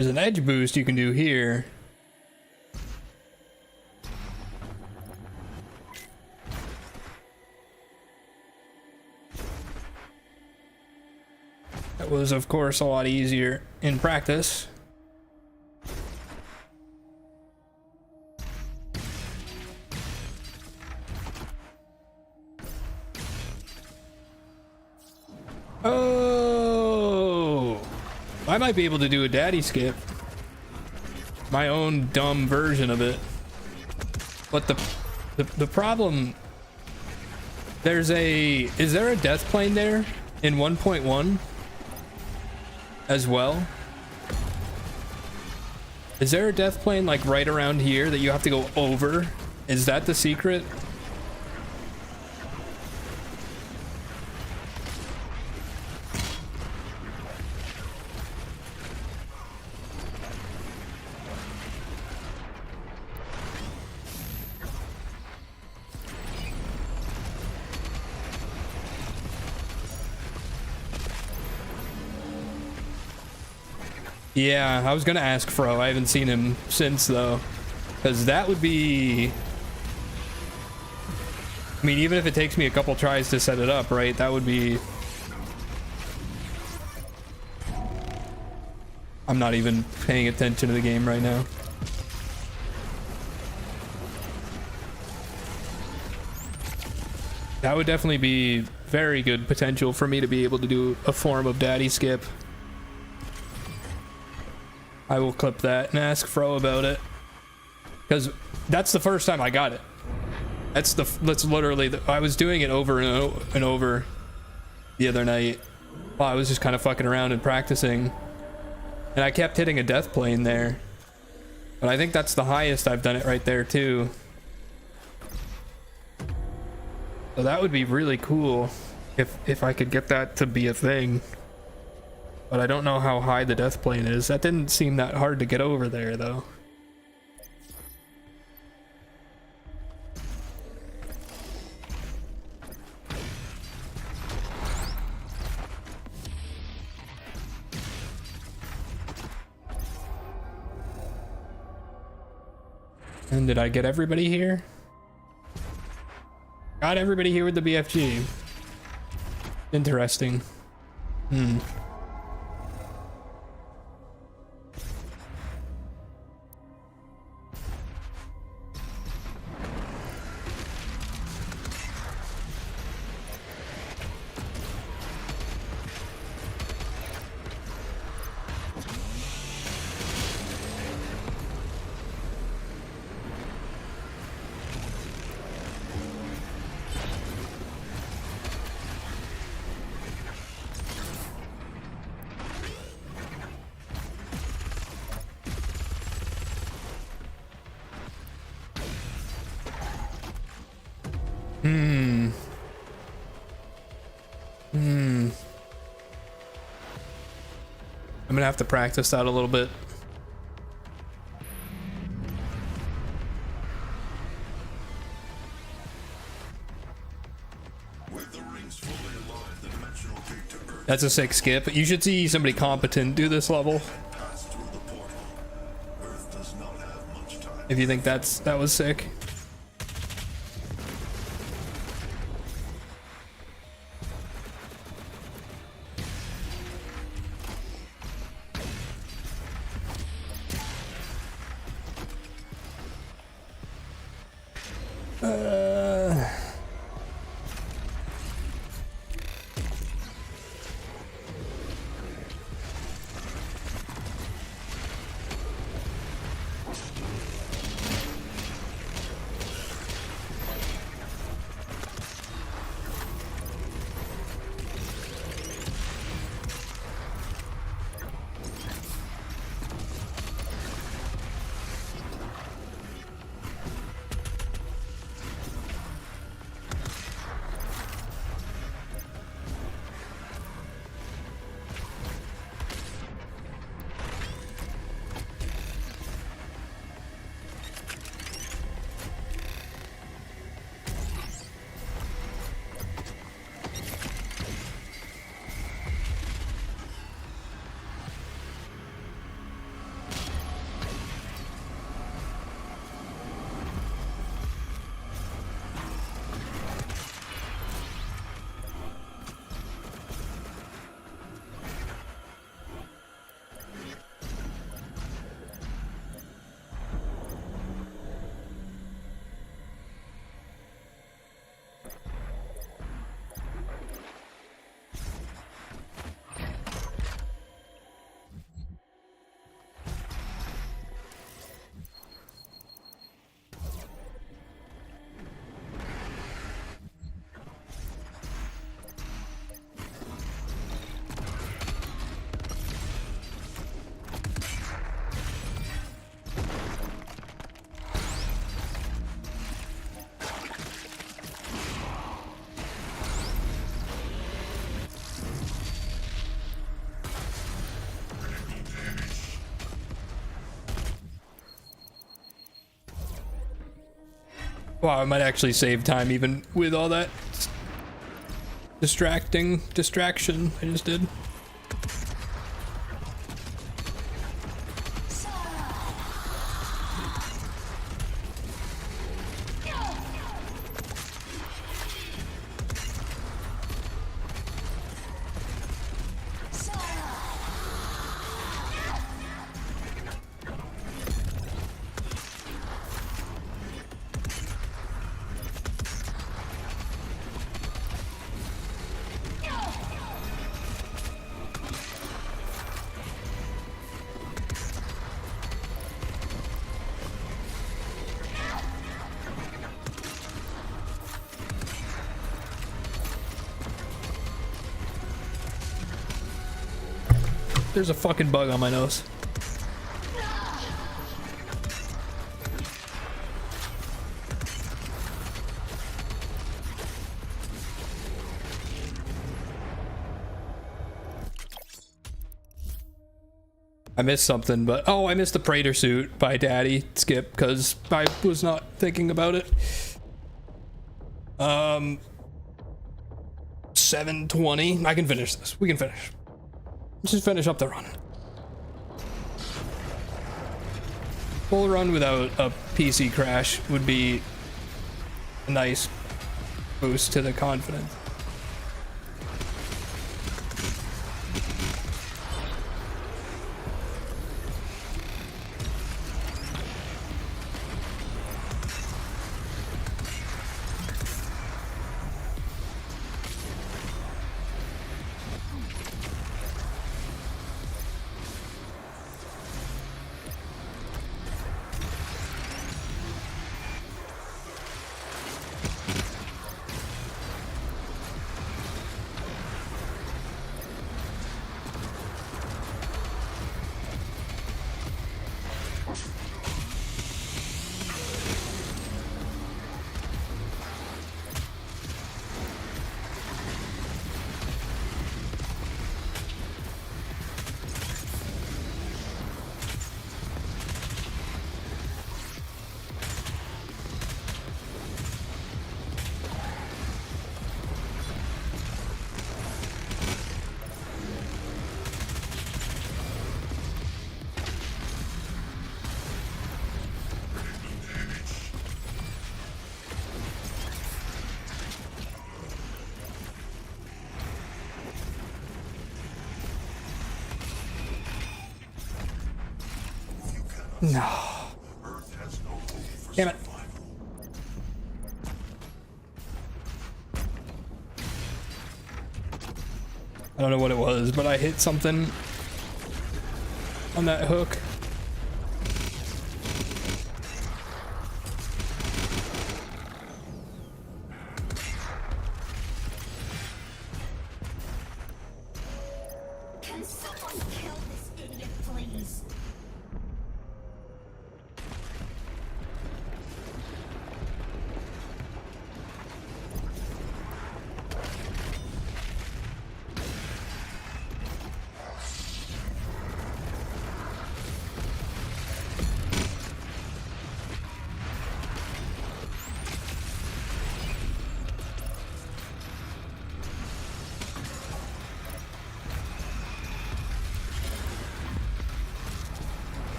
There's an edge boost you can do here. That was, of course, a lot easier in practice. Oh, I might be able to do a daddy skip. My own dumb version of it. But the problem, is there a death plane there in 1.1 as well? Is there a death plane like right around here that you have to go over? Is that the secret? Yeah, I was gonna ask Fro. I haven't seen him since though, because that would be, I mean, even if it takes me a couple tries to set it up, right? That would be, I'm not even paying attention to the game right now. That would definitely be very good potential for me to be able to do a form of daddy skip. I will clip that and ask Fro about it, because that's the first time I got it. That's literally I was doing it over and over the other night while I was just kind of fucking around and practicing, and I kept hitting a death plane there. But I think that's the highest I've done it right there too. So that would be really cool if I could get that to be a thing. But I don't know how high the death plane is. That didn't seem that hard to get over there, though. And did I get everybody here? Got everybody here with the BFG. Interesting. I'm gonna have to practice that a little bit. That's a sick skip. You should see somebody competent do this level. If you think that was sick. Wow, I might actually save time even with all that distraction I just did. There's a fucking bug on my nose. I missed something, but oh, I missed the Praetor suit by Daddy Skip because I was not thinking about it. 7:20. I can finish this. We can finish. Let's just finish up the run. Full run without a PC crash would be a nice boost to the confidence. No. Damn it. I don't know what it was, but I hit something on that hook. Can someone kill this idiot, please?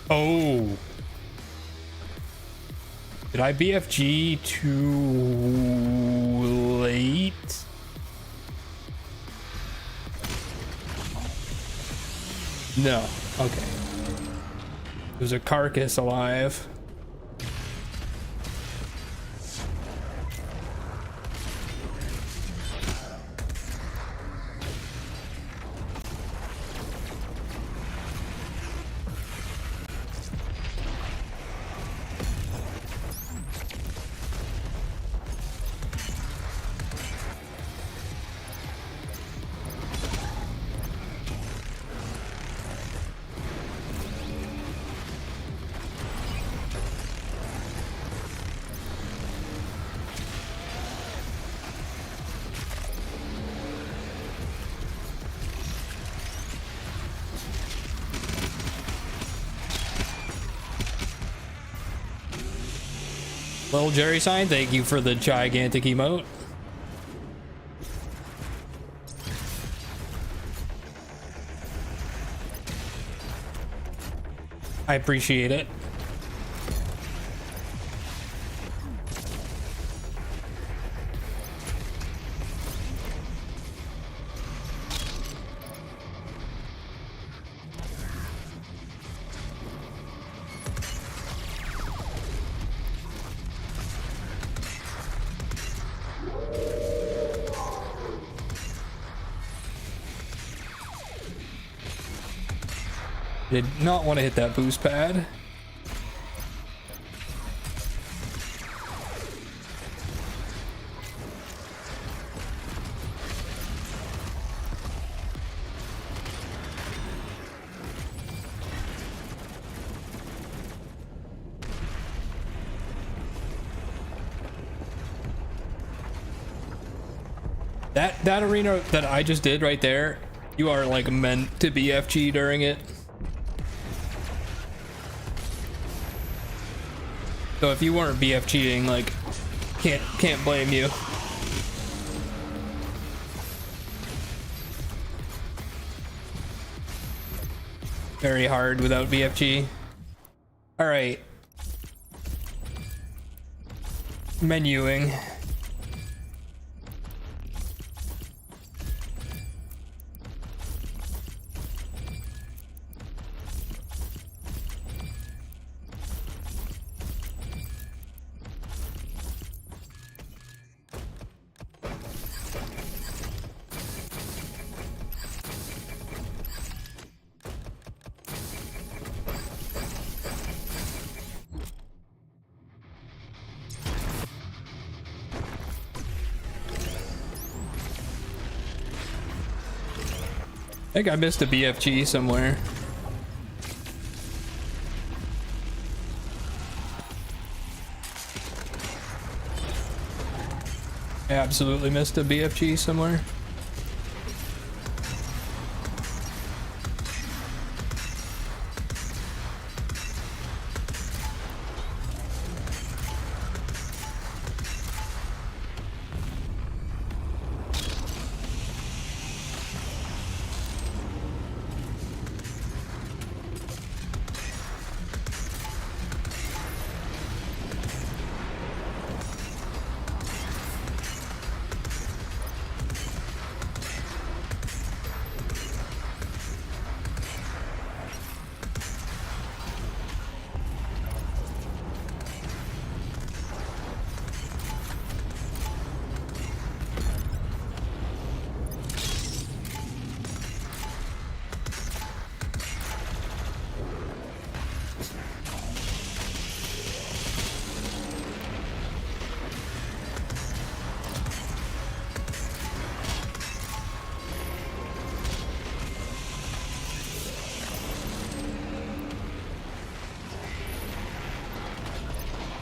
Oh. Did I BFG too late? No. Okay. There's a carcass alive. Little Jerry sign, thank you for the gigantic emote. I appreciate it. Did not want to hit that boost pad. That arena that I just did right there, you are like meant to BFG during it. So if you weren't BFGing, like, can't blame you. Very hard without BFG. All right. Menuing. I think I missed a BFG somewhere. I absolutely missed a BFG somewhere.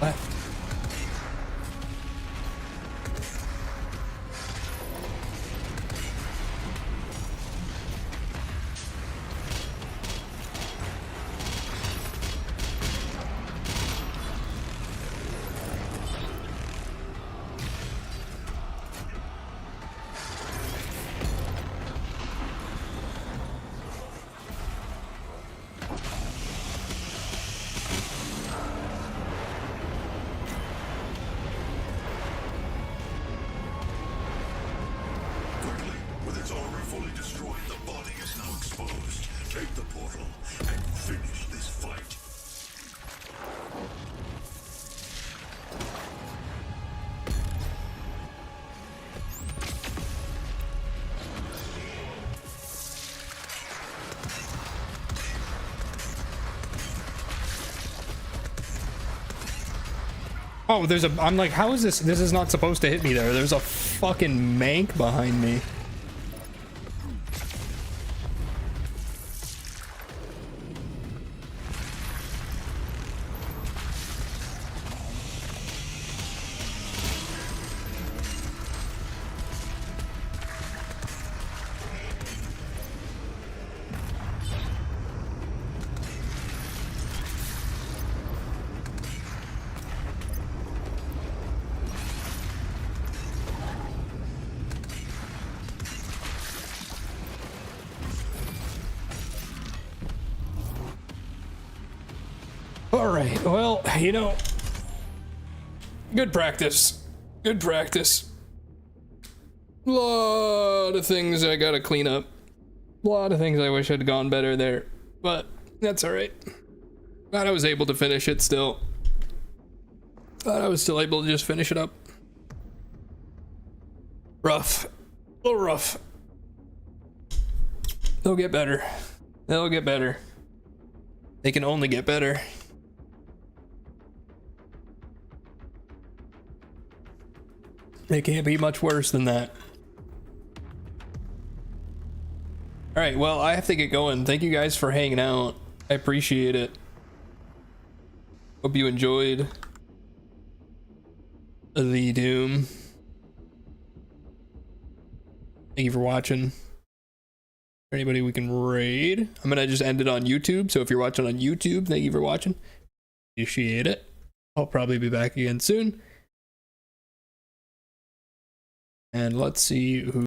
What? Quickly, with its armor fully destroyed, the body is now exposed. Take the portal and finish this fight. Oh, there's a. I'm like, how is this? This is not supposed to hit me there. There's a fucking mank behind me. All right, well, you know, good practice. Good practice. Lot of things I gotta clean up. A lot of things I wish had gone better there, but that's all right. Glad I was able to finish it still. Glad I was still able to just finish it up. Rough. A little rough. They'll get better. They'll get better. They can only get better. They can't be much worse than that. All right, well, I have to get going. Thank you guys for hanging out. I appreciate it. Hope you enjoyed the Doom. Thank you for watching. Anybody we can raid? I'm gonna just end it on YouTube. So if you're watching on YouTube, thank you for watching. Appreciate it. I'll probably be back again soon. And let's see who